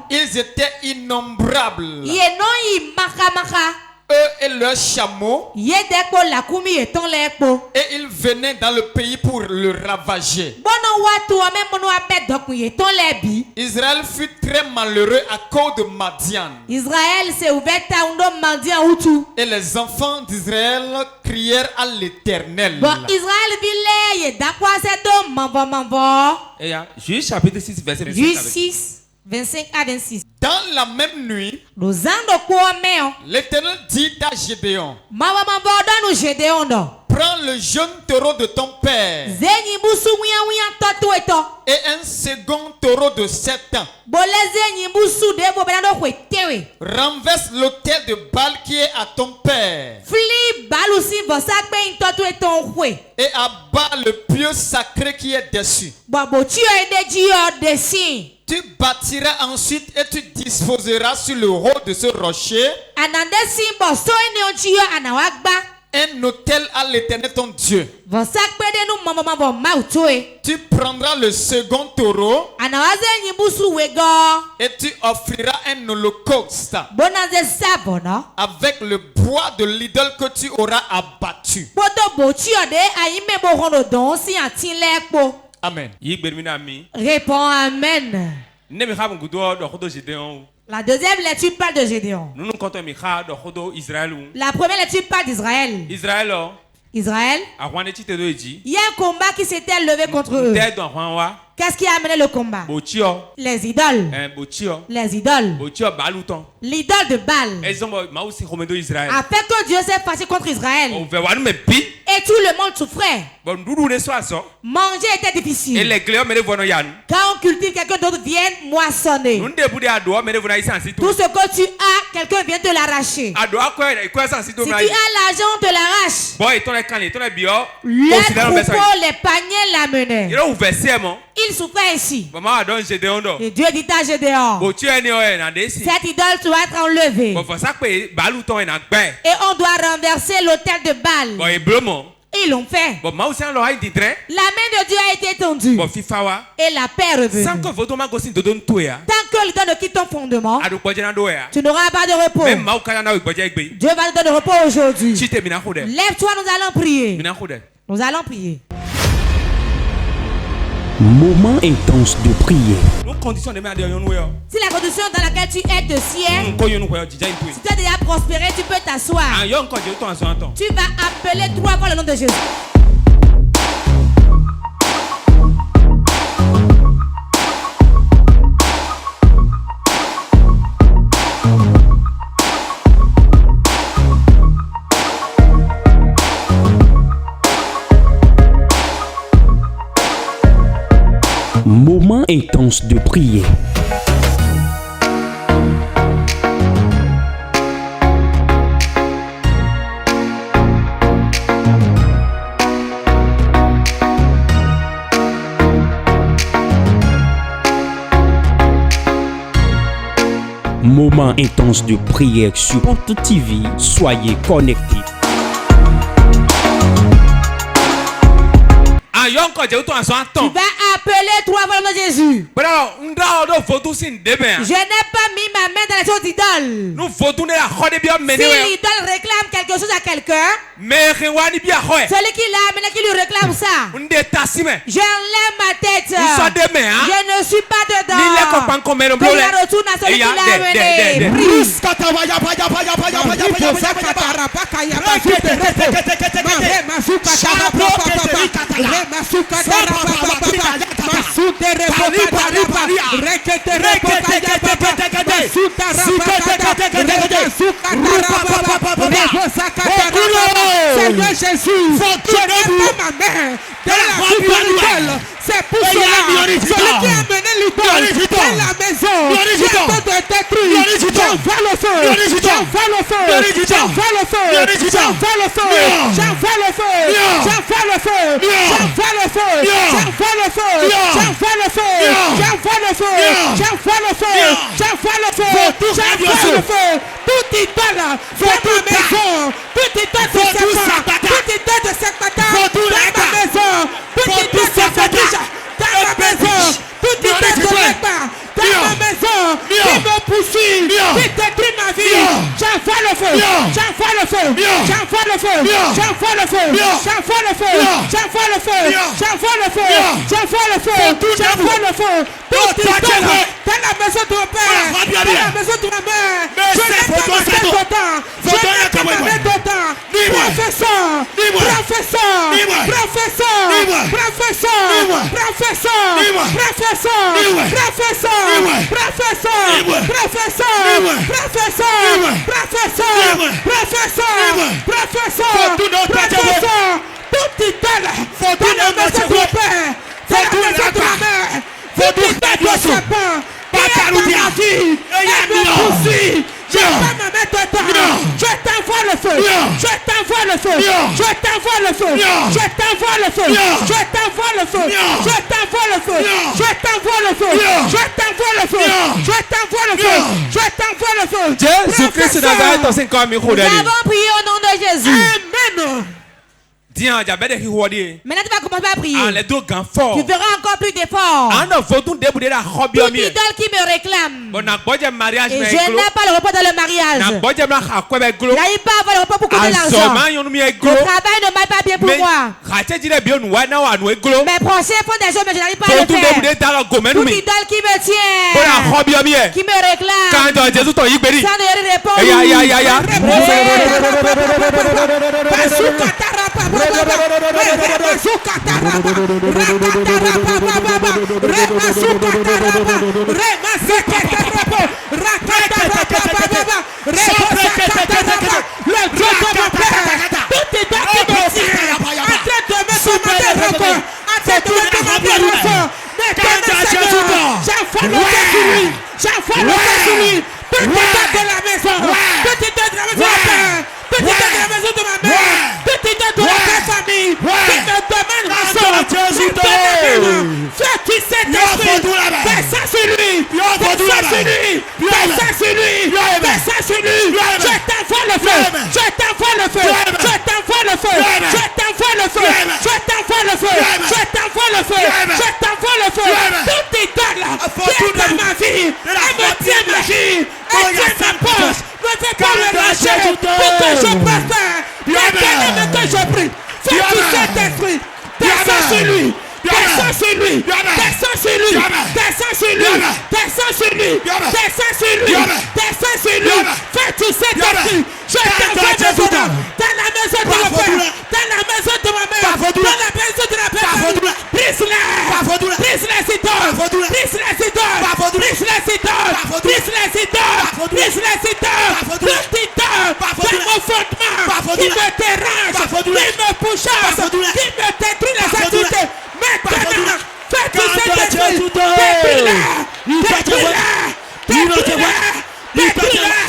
[SPEAKER 4] Ils étaient innombrables. Eux et leurs chameaux, et ils venaient dans le pays pour le ravager. Israël fut très malheureux à cause de Madian. Et les enfants d'Israël crièrent à l'Éternel.
[SPEAKER 3] Juge chapitre 6, verset
[SPEAKER 2] 25 à 26.
[SPEAKER 4] Dans la même nuit, l'Éternel dit à Gédéon, prends le jeune taureau de ton père et un second taureau de 7 ans. Renverse l'autel de Baal qui est à ton père et abat le pieu sacré qui est dessus. Tu bâtiras ensuite et tu disposeras sur le haut de ce rocher un autel à l'Éternel ton Dieu. Tu prendras le second taureau et tu offriras un holocauste avec le bois de l'idole que tu auras abattu. Amen.
[SPEAKER 2] Réponds Amen. La deuxième lecture parle de Gédéon. La première lecture parle d'Israël. Israël. Il y a un combat qui s'était levé contre eux. Qu'est-ce qui a amené le combat? Les idoles. Les idoles. L'idole de Baal. Afin que Dieu s'est fâché contre Israël. Et tout le monde souffrait. Manger était difficile. Quand on cultive, quelqu'un d'autre vient moissonner. Tout ce que tu as, quelqu'un vient te l'arracher. Si tu as l'argent, on te l'arrache. Les troupeaux, les paniers l'amenaient. Il souffrait ainsi. Et Dieu dit à Gédéon, cette idole doit être enlevée. Et on doit renverser l'autel de Baal. Ils l'ont fait. La main de Dieu a été étendue. Et la paix est revenue. Tant que l'idole ne quitte ton fondement, tu n'auras pas de repos. Dieu va te donner repos aujourd'hui. Lève-toi, nous allons prier. Nous allons prier.
[SPEAKER 1] Moment intense de prière.
[SPEAKER 2] Si la condition dans laquelle tu es te sied, si tu as déjà prospéré, tu peux t'asseoir. Tu vas appeler 3 fois le nom de Jésus.
[SPEAKER 1] Moment intense de prière. Moment intense de prière sur Porte TV. Soyez connectés.
[SPEAKER 2] Tu vas appeler 3 fois le nom de Jésus. Je n'ai pas mis ma main dans les choses d'idoles. Si l'idole réclame quelque chose à quelqu'un, celui qui l'a amené qui lui réclame ça, j'enlève ma tête. Je ne suis pas dedans. Que la retourne à celui qui l'a amené.
[SPEAKER 1] Seigneur Jésus, je n'ai pas ma main dans la l'idole. C'est pour cela, celui qui a mené l'idole dans la maison, j'ai peur de détruire. J'envoie le feu, j'envoie le feu, j'envoie le feu, j'envoie le feu, j'envoie le feu, j'envoie le feu, j'envoie le feu, j'envoie le feu, j'envoie le feu, j'envoie le feu, j'envoie le feu, j'envoie le feu, j'envoie le feu. Toute idole dans ma maison, toute idole de serpent, toute idole de serpent dans ma maison, toute idole de serpent dans ma maison, toute idole de serpent dans ma maison, qui me poursuit, qui détruit ma vie, j'envoie le feu, j'envoie le feu, j'envoie le feu, j'envoie le feu, j'envoie le feu, j'envoie le feu, j'envoie le feu, j'envoie le feu, j'envoie le feu, toute idole dans la maison de mon père, dans la maison de ma mère, je n'ai pas ma main d'autant, je n'ai pas ma main d'autant, professeur, professeur, professeur, professeur, professeur, professeur, professeur, professeur, professeur, professeur, professeur, professeur, professeur, toute idole dans la maison de mon père, dans la maison de ma mère, toute idole de serpent, qui est dans ma vie, elle me poursuit. Je vais me mettre dedans. Je t'envoie le feu. Je t'envoie le feu. Je t'envoie le feu. Je t'envoie le feu. Je t'envoie le feu. Je t'envoie le feu. Je t'envoie le feu. Je t'envoie le feu. Je t'envoie le feu. Je t'envoie le feu.
[SPEAKER 2] Jésus-Christ de Nazareth, nous avons prié au nom de Jésus.
[SPEAKER 1] Amen.
[SPEAKER 2] Maintenant tu vas commencer à prier. Tu feras encore plus d'efforts. Toute idole qui me réclame. Et je n'ai pas le repos dans le mariage. Je n'arrive pas à avoir le repos pour couper l'argent. Le travail ne marche pas bien pour moi. Mes prochains font des choses mais je n'arrive pas à le faire. Toute idole qui me tient, qui me réclame, sans ne répondre.
[SPEAKER 1] J'envoie le feu sur lui. Tout état de la maison. Tout état de la maison de la paix. Tout état de la maison de ma mère. Tout état de la paix famille. Qui me demande rançon. Fais qui cet esprit. Fais ça sur lui. Fais ça sur lui. Fais ça sur lui. Fais ça sur lui. Je t'envoie le feu. Je t'envoie le feu. Je t'envoie le feu. Je t'envoie le feu. Je t'envoie le feu. Je t'envoie le feu. Je t'envoie le feu. Tout état là. Qui est dans ma vie. Elle me tient ma vie. Elle tient ma poche. Ne fais pas me lâcher pour que je prospère. L'éternel que je prie. Fais tout cet esprit. Descends sur lui. Descends sur lui. Descends sur lui. Descends sur lui. Descends sur lui. Descends sur lui. Descends sur lui. Fais tout cet esprit. Je t'envoie maintenant dans la maison de mon père, dans la maison de ma mère, dans la maison de la paix. Brise-la. Brise-la, c'est toi. Brise-la, c'est toi. Brise-la, c'est toi. Brise-la, c'est toi. Brise-la, c'est toi. Petit homme, dans mon fondement, qui me dérange, qui me pouchasse, qui me détruit les activités. Maintenant, fais tout cet esprit. Détruis-la. Détruis-la. Détruis-la. Détruis-la.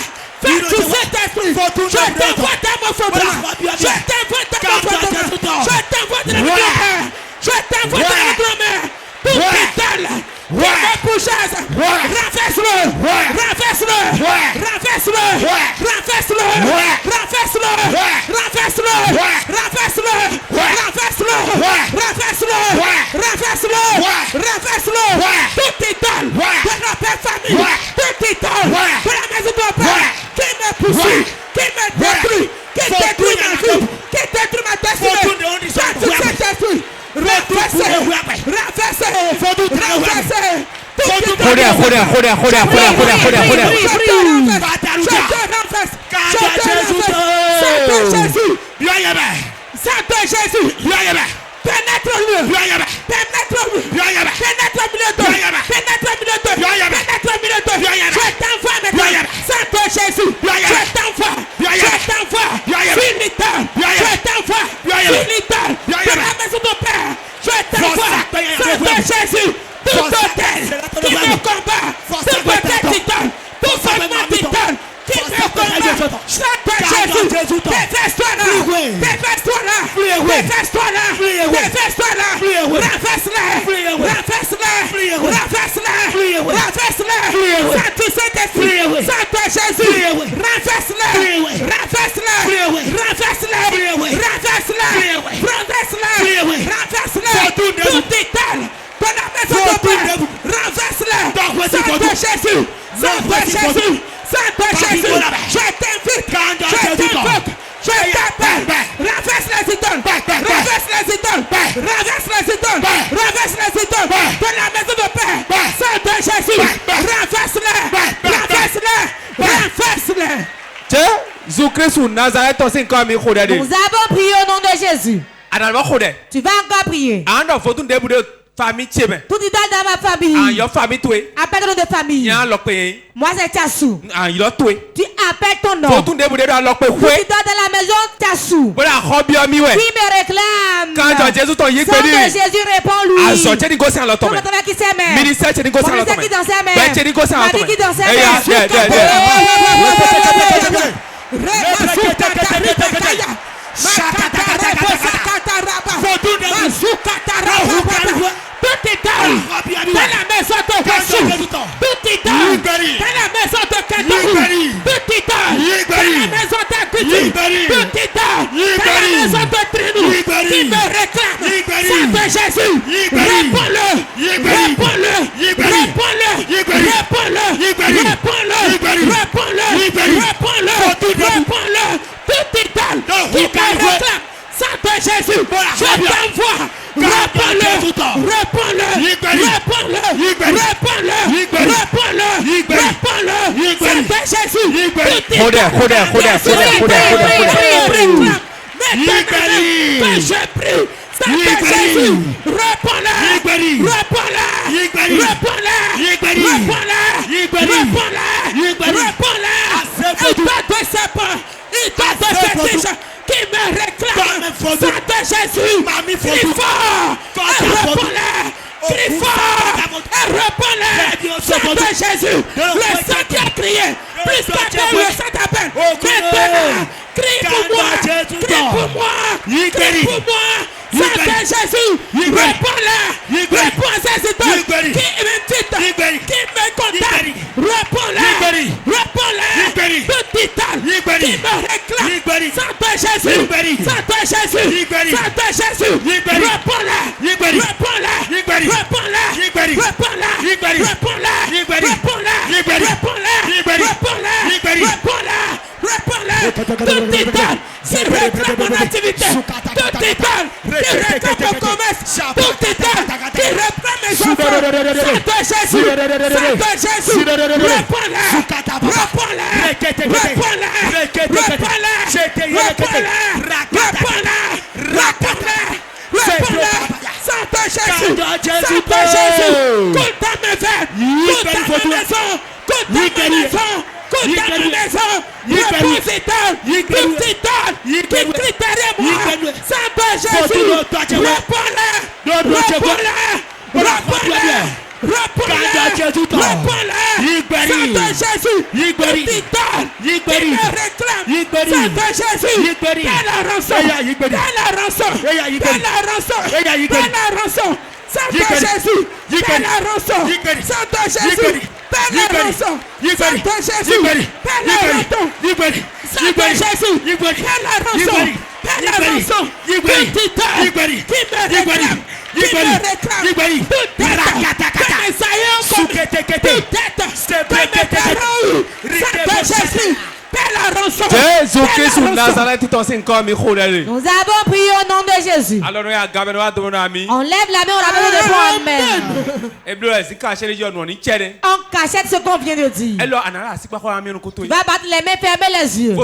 [SPEAKER 1] Fais tout cet esprit. Je t'envoie dans mon fondement. Je t'envoie dans mon fondement. Je t'envoie dans mon grand-père. Je t'envoie dans mon grand-mère. Tout pétale. Qui me pouchasse. Renverse-le. Renverse-le. Renverse-le. Renverse-le. Renverse-le. Renverse-le. Renverse-le. Renverse-le. Renverse-le. Renverse-le. Renverse-le. Tout étale de notre famille. Tout étale de la maison de mon père. Qui me poursuit. Qui me détruit. Qui détruit ma vie. Qui détruit ma destinée. Fais tout cet esprit. Renversez. Renversez. Renversez. Saint Jésus, pénètre-le, pénètre-le, pénètre au milieu d'eux, pénètre au milieu d'eux, pénètre au milieu d'eux. Je t'envoie maintenant, Saint Jésus, je t'envoie, Philiton, je t'envoie, Philiton, de la maison de Père, je t'envoie, Saint Jésus, tout hôtel qui me combat, tout hôtel titan, tout fondement titan, qui me combat, Saint Jésus, déverse-toi là, déverse-toi là, déverse-toi là, déverse-toi là, renverse-la, renverse-la, renverse-la, renverse-la, Saint Saint-Esprit, Saint Jésus, renverse-la, renverse-la, renverse-la, renverse-la, renverse-la, renverse-la, tout étal. Dans la maison de Père, renverse-la, Saint Jésus, Saint Jésus, Saint Jésus, je t'invite, je t'invoque, je t'appelle, renverse les idoles, renverse les idoles, renverse les idoles, renverse les idoles, dans la maison de Père, Saint Jésus, renverse-la, renverse-la, renverse-la.
[SPEAKER 2] Nous avons prié au nom de Jésus. Tu vas encore prier. Tout est dans ma famille. Appelle ton nom de famille. Moi c'est Tassou. Tu appelles ton nom. Tout est dans la maison Tassou. Qui me réclame. Saint Jésus répond lui. Comment tu vas qui s'aime? Ministère qui dans sa mère. Ma vie qui dans sa tout est dans la maison de Kassou. Tout est dans la maison de Kassou. Tout est dans la maison de Kuti. Tout est dans la maison de Trinou. Qui me réclame. Saint Jésus. Réponds-le. Réponds-le. Réponds-le. Réponds-le. Réponds-le. Réponds-le. Réponds-le. Réponds-le. Tout est dans qui me réclame. Saint Jésus, je t'envoie. Réponds-le, réponds-le, réponds-le, réponds-le, réponds-le, réponds-le. Saint Jésus, que je prie. Saint Jésus, réponds-le, réponds-le, réponds-le, réponds-le, réponds-le, réponds-le. Il doit de ses pas, il doit de ses tiges. Qui me réclame, Saint Jésus, il faut
[SPEAKER 1] Réponds-le. Sang de Jésus. Le sang qui a crié. Plus qu'à le sang t'appelle. Maintenant, crie pour moi. Crie pour moi. Crie pour moi. Sang de Jésus. Réponds-le. Réponds à ces idoles qui m'invitent, qui me condamnent. Réponds-le. Réponds-le. Tout idole qui me réclame. Sang de Jésus. Sang de Jésus. Sang de Jésus. Réponds-le. Réponds-le. Réponds-le. Réponds-le. Réponds-le. Tout idole qui réclame mon activité. Tout idole qui réclame mon commerce. Tout idole qui réclame mes enfants. Sang de Jésus. Sang de Jésus. Réponds-le. Sang de Jésus. Sang de Jésus. Coule dans mes veines. Coule dans ma maison. Coule dans ma maison. Coule dans ma maison. Réponds-y, qui crie derrière moi. Sang de Jésus. Réponds-le. Réponds-le. Réponds-le. Réponds-le. Sang de Jésus. Qui me réclame. Sang de Jésus. Paie la rançon. Paie la rançon. Paie la rançon. Paie la rançon. Sang de Jésus. Paie la rançon. Sang de Jésus. Paie la rançon. Sang de Jésus. Paie la rançon. Sang de Jésus. Paie la rançon. Paie la rançon. Petit homme qui me réclame. Qui me réclame. Toute tête que mes aïeux comme toute tête que mes parents ont. Sang de Jésus.
[SPEAKER 2] Jésus-Christ de Nazareth, nous
[SPEAKER 5] avons prié au nom de Jésus.
[SPEAKER 2] On lève la main,
[SPEAKER 5] on a besoin de prendre Amen. On cachette ce qu'on vient de dire. Tu vas battre les mains, fermer les yeux.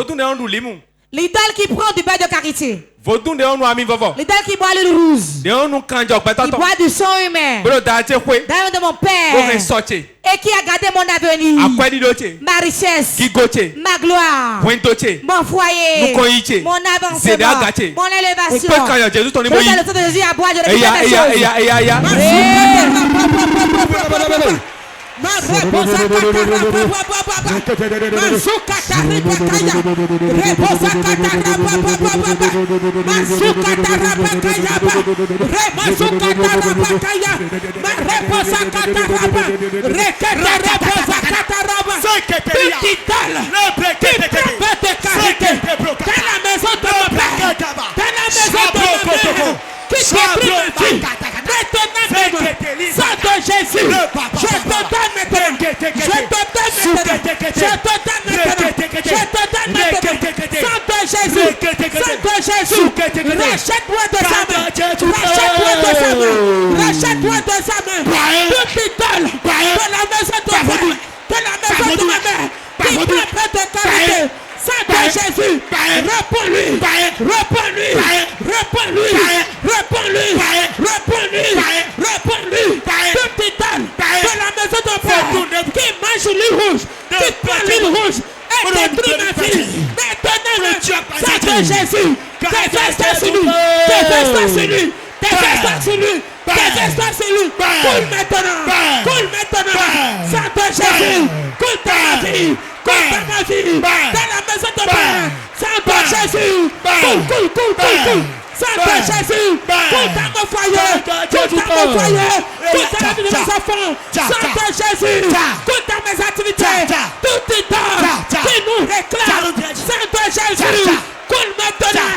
[SPEAKER 5] L'idole qui prend du beurre de karité. L'idole qui boit le rouge. Qui boit du sang humain. D'ailleurs de mon père. Et qui a gardé mon avenir. Ma richesse. Ma gloire. Mon foyer. Mon avancement. Mon élévation. Dans le sang de Jésus à boire, je récupère mes choses. Rachète-moi de sa main. Rachète-moi de sa main. Toute idole de la maison de ma mère, de la maison de ma mère, qui m'empêche de caractère. Sang de Jésus, réponds-lui, réponds-lui, réponds-lui, réponds-lui, réponds-lui, réponds-lui. Toute idole de la maison de mon père qui mange l'huile rouge, qui prend l'huile rouge et détruit ma vie. Maintenant, sang de Jésus, déverse sur lui, déverse sur lui, déverse sur lui, déverse sur lui. Coule maintenant, sang de Jésus, coule dans ma vie. Coule dans ma vie, dans la maison de père, sang de Jésus, coule, sang de Jésus, coule dans mon foyer, coule dans mon foyer, coule dans la vie de mes enfants, sang de Jésus, coule dans mes activités, tout idole qui nous réclame, sang de Jésus, coule maintenant,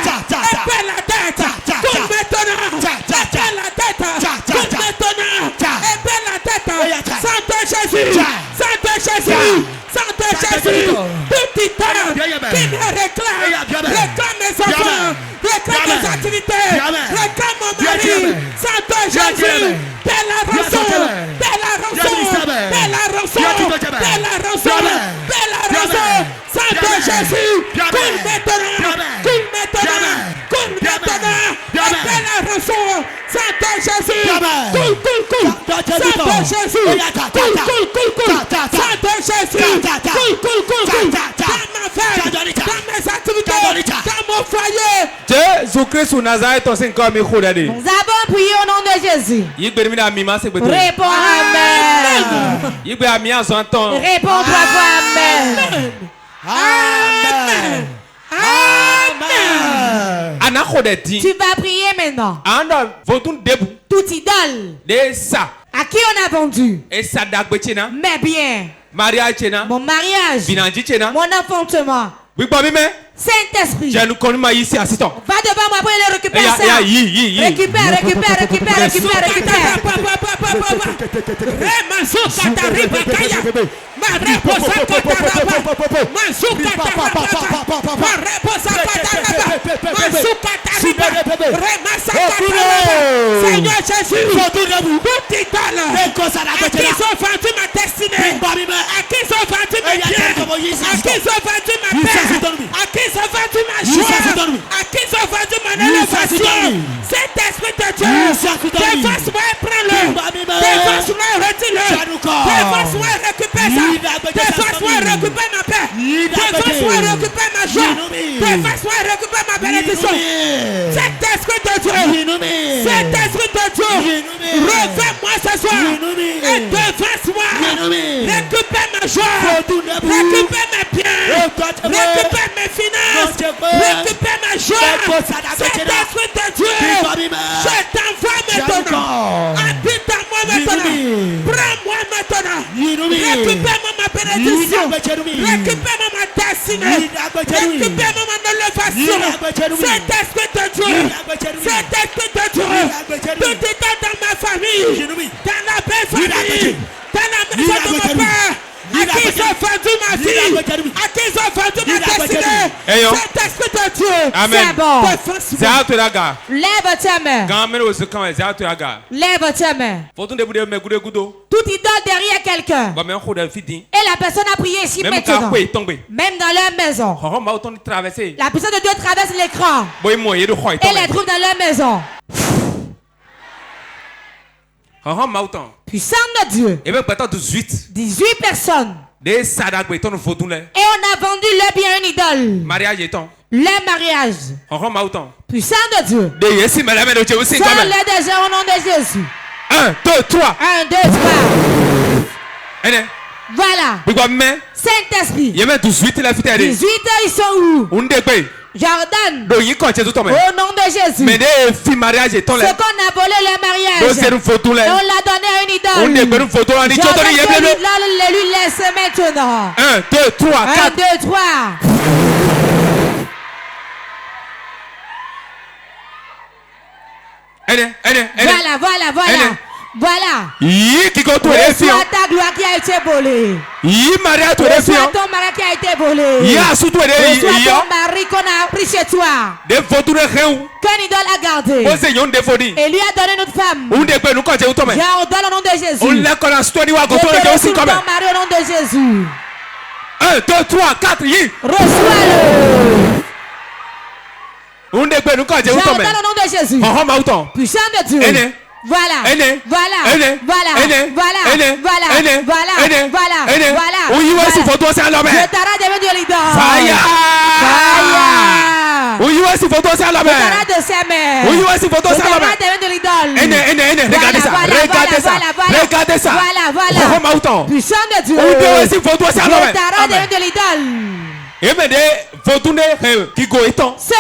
[SPEAKER 5] épelle la tête, coule maintenant, épelle la tête, coule maintenant, épelle la tête, sang de Jésus, sang de Jésus. Sang de Jésus, tout idole qui me réclame mes enfants, réclame mes activités, réclame mon mari. Sang de Jésus, paie la rançon, paie la rançon, paie la rançon, paie la rançon, paie la rançon. Sang de Jésus, coule maintenant, coule maintenant, coule maintenant, paie la rançon. Sang de Jésus, coule, sang de Jésus, coule, sang de Jésus.
[SPEAKER 2] Jésus-Christ de Nazareth, nous avons
[SPEAKER 5] prié au nom de Jésus. Réponds Amen.
[SPEAKER 2] Réponds-toi, amen.
[SPEAKER 5] Amen.
[SPEAKER 2] Tu vas prier maintenant. Toute idole à qui on a vendu mes biens, mon mariage, mon enfantement. Saint-Esprit,
[SPEAKER 5] va devant moi
[SPEAKER 2] pour le récupérer ça. Récupère.
[SPEAKER 1] Seigneur Jésus, toute idole à qui ils ont vendu ma destinée, à qui ils ont vendu mes biens, à qui ils ont vendu ma paix, à qui ils ont vendu ma joie, à qui ils ont vendu mon élévation. Cet esprit de Dieu, défonce-moi et prends-le, défonce-moi et retire-le, défonce-moi et récupère ça, défonce-moi et récupère ma paix, défonce-moi et récupère ma joie, défonce-moi et récupère ma bénédiction. Cet esprit de Dieu, cet esprit de Dieu, reviens-moi ce soir et défonce-moi, récupère ma joie, récupère mes biens, récupère mes finances, récupère ma joie. Cet esprit de Dieu, je t'envoie maintenant, habite en moi maintenant, prends-moi maintenant, récupère-moi ma bénédiction, récupère-moi ma destinée, récupère-moi mon élévation. Cet esprit de Dieu, cet esprit de Dieu, tout est dans ma famille, dans la belle famille, dans la maison de mon père. À qui ils ont vendu ma vie, à qui ils ont vendu ma destinée. Cet esprit de Dieu,
[SPEAKER 2] c'est bon.
[SPEAKER 1] Lève ta main.
[SPEAKER 2] Lève ta main. Toute idole derrière quelqu'un. Et la personne a prié ici maintenant. Même dans leur maison. La puissance de Dieu traverse l'écran. Et les trouve dans leur maison. Puissant de Dieu. 18 personnes. Et on a vendu leur bien à une idole. Leur mariage. Puissant de Dieu. Sors-le déjà au nom de Jésus.
[SPEAKER 5] 1, 2, 3.
[SPEAKER 2] 1, 2, 3. Voilà. Saint-Esprit. 18 ils sont où? Jordan. Au nom de Jésus. Ce qu'on a volé le mariage. Et on l'a donné à une idole. Jordan, lui laisse maintenant.
[SPEAKER 5] 1, 2, 3,
[SPEAKER 2] 1, 2, 3. Voilà. Reçois ta gloire qui a été volée. Reçois ton mari qui a été volé. Reçois ton mari qu'on a pris chez toi. Qu'un idole a gardé. Et lui a donné notre femme. Je ordonne au nom de Jésus. Je ton mari au nom de Jésus.
[SPEAKER 5] 1, 2, 3, 4.
[SPEAKER 2] Reçois-le. Je ordonne au nom de Jésus. Puissant de Dieu. Voilà. Je t'arrête de venir l'idole.
[SPEAKER 5] Fire.
[SPEAKER 2] De ses mères.
[SPEAKER 5] Regardez ça.
[SPEAKER 2] Puissant de Dieu. Je t'arrête de l'idole. Ce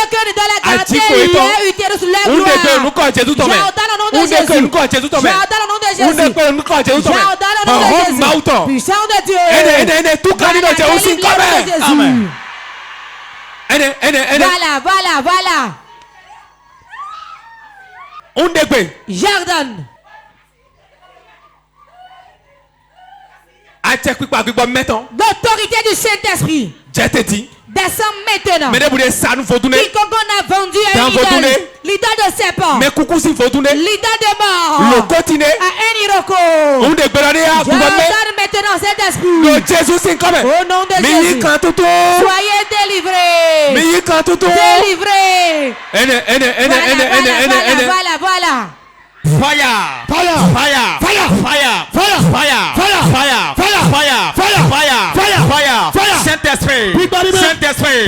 [SPEAKER 2] que l'idole a gardé, lui a utilisé sur leur gloire. J'ordonne au nom de Jésus. J'ordonne au nom de Jésus. Puissant de Dieu. Voilà. Jordan. L'autorité du Saint-Esprit descend maintenant. Quiconque on a vendu à une idole, l'idole de serpent, l'idole de mort, à un iroko. J'ordonne maintenant cet esprit. Au nom de Jésus. Soyez délivrés. Voilà.
[SPEAKER 4] Saint-Esprit,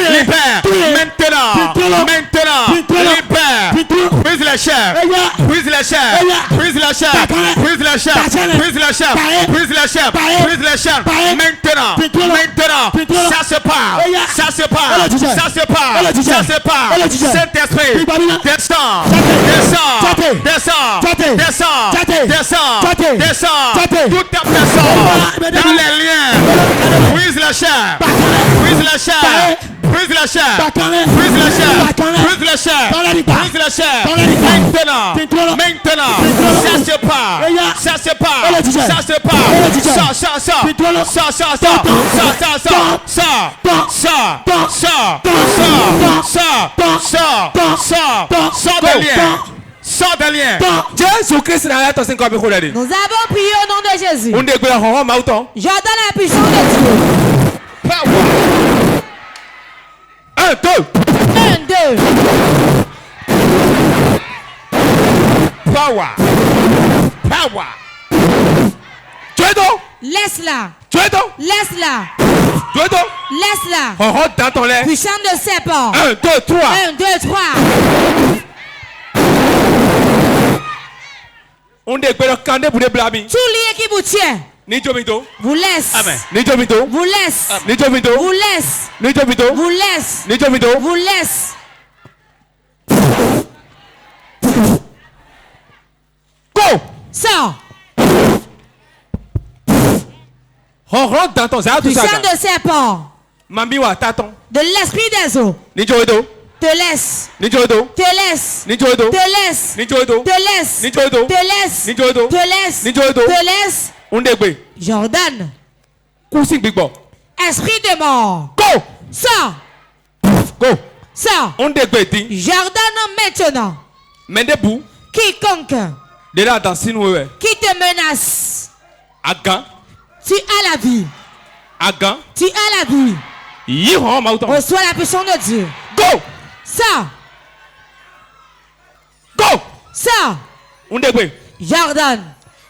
[SPEAKER 4] libère. Maintenant, la chair. Brise la chair. Brise la chair. Brise la chair. Brise la chair. Brise la chair. Brise la chair. Maintenant. Ça se part. Ça se part. Ça se part. Ça se part. Saint-Esprit. Descends. Descends. Descends. Descends. Descends. Descends. Toute ta personne. Dans les liens. Brise la chair. Brise la chair. Brise la chair. Brise la chair. Brise la chair. Brise la chair. Maintenant. Ça se part. Ça se part. Ça se part. Sors des liens.
[SPEAKER 1] Nous avons prié au nom de Jésus. J'entends la puissance de Dieu.
[SPEAKER 3] 1, 2. Power.
[SPEAKER 1] Laisse-la.
[SPEAKER 3] Laisse-la. Dans ton lait.
[SPEAKER 1] Puissance de serpent.
[SPEAKER 3] 1, 2, 3.
[SPEAKER 1] 1, 2, 3.
[SPEAKER 3] On est pour les blâmer.
[SPEAKER 1] Tout lié qui vous tient. Vous laisse.
[SPEAKER 3] Amen.
[SPEAKER 1] Vous laisse. Vous laisse. Vous laisse. Vous laisse.
[SPEAKER 3] Go.
[SPEAKER 1] Sors.
[SPEAKER 3] On rentre dans ton zéro.
[SPEAKER 1] Puissance de serpent.
[SPEAKER 3] Mambiwa, taton.
[SPEAKER 1] De l'esprit des eaux. Te laisse. Te laisse. Te laisse. Te laisse. Te laisse. Te laisse. Jordan. Esprit de mort.
[SPEAKER 3] Go.
[SPEAKER 1] Sors.
[SPEAKER 3] Go.
[SPEAKER 1] Sors. Jordan maintenant.
[SPEAKER 3] Mais debout.
[SPEAKER 1] Quiconque
[SPEAKER 3] De là dans Sinoué.
[SPEAKER 1] qui te menace.
[SPEAKER 3] Agan.
[SPEAKER 1] Tu as la vie.
[SPEAKER 3] Agan.
[SPEAKER 1] Tu as la vie.
[SPEAKER 3] Yihon Mauton.
[SPEAKER 1] Reçois la puissance de Dieu.
[SPEAKER 3] Go.
[SPEAKER 1] Sors.
[SPEAKER 3] Go.
[SPEAKER 1] Sors. Jordan.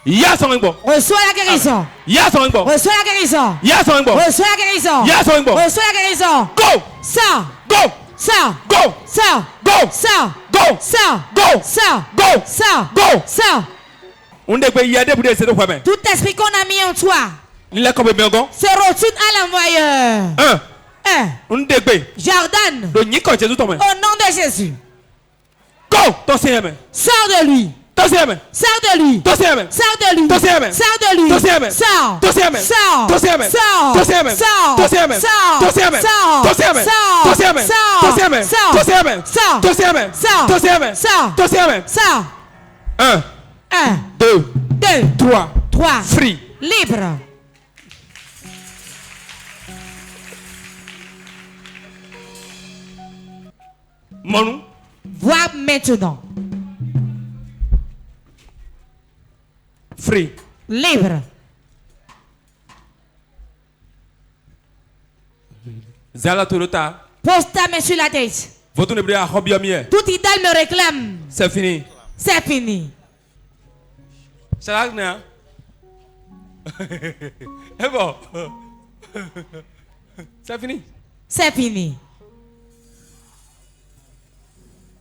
[SPEAKER 3] Ya son bon.
[SPEAKER 1] Reçois la guérison.
[SPEAKER 3] Ya son bon.
[SPEAKER 1] Reçois la guérison.
[SPEAKER 3] Ya son bon.
[SPEAKER 1] Reçois la guérison.
[SPEAKER 3] Ya son bon.
[SPEAKER 1] Reçois la guérison.
[SPEAKER 3] Go.
[SPEAKER 1] Sors.
[SPEAKER 3] Go.
[SPEAKER 1] Sors.
[SPEAKER 3] Go.
[SPEAKER 1] Sors.
[SPEAKER 3] Go.
[SPEAKER 1] Sors.
[SPEAKER 3] Go.
[SPEAKER 1] Sors.
[SPEAKER 3] Go.
[SPEAKER 1] Sors.
[SPEAKER 3] Go.
[SPEAKER 1] Sors.
[SPEAKER 3] Go.
[SPEAKER 1] Sors. Tout esprit qu'on a mis en toi se retourne à l'envoyeur. 1. Jordan. Au nom de Jésus.
[SPEAKER 3] Go.
[SPEAKER 1] Sors de lui. Sors de lui. Sors de lui. Sors de lui. Sors de lui. Sors. Sors.
[SPEAKER 3] 1, 2, 3. Free.
[SPEAKER 1] Libre.
[SPEAKER 3] Mon
[SPEAKER 1] Vois maintenant.
[SPEAKER 3] Free.
[SPEAKER 1] Libre.
[SPEAKER 3] Zala Tolota.
[SPEAKER 1] Pose ta main sur la tête.
[SPEAKER 3] Votre ne brille à Hobiamier.
[SPEAKER 1] Tout idole me réclame.
[SPEAKER 3] C'est fini.
[SPEAKER 1] C'est fini.
[SPEAKER 3] C'est là, hein? C'est bon. C'est fini.
[SPEAKER 1] C'est fini.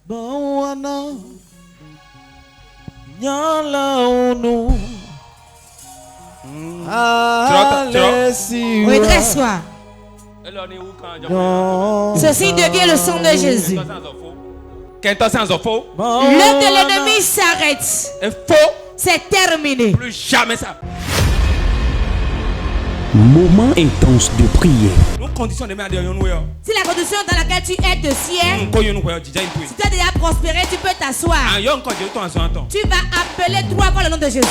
[SPEAKER 5] Bawana Nyala Ono
[SPEAKER 1] Redresse-toi. Ceci devient le sang de Jésus. L'œuvre de l'ennemi s'arrête. C'est terminé.
[SPEAKER 3] Plus jamais ça.
[SPEAKER 6] Moment intense de prière.
[SPEAKER 1] Si la condition dans laquelle tu es de siège, si tu as déjà prospéré, tu peux t'asseoir. Tu vas appeler 3 fois le nom de Jésus.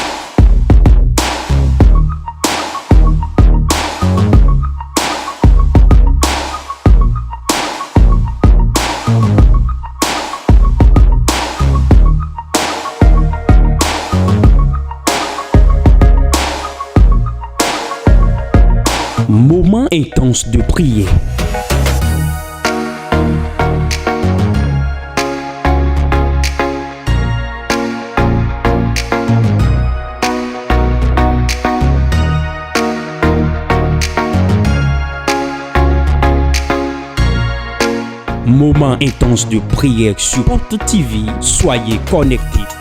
[SPEAKER 6] Moment intense de prière. Moment intense de prière sur Porte TV. Soyez connectés.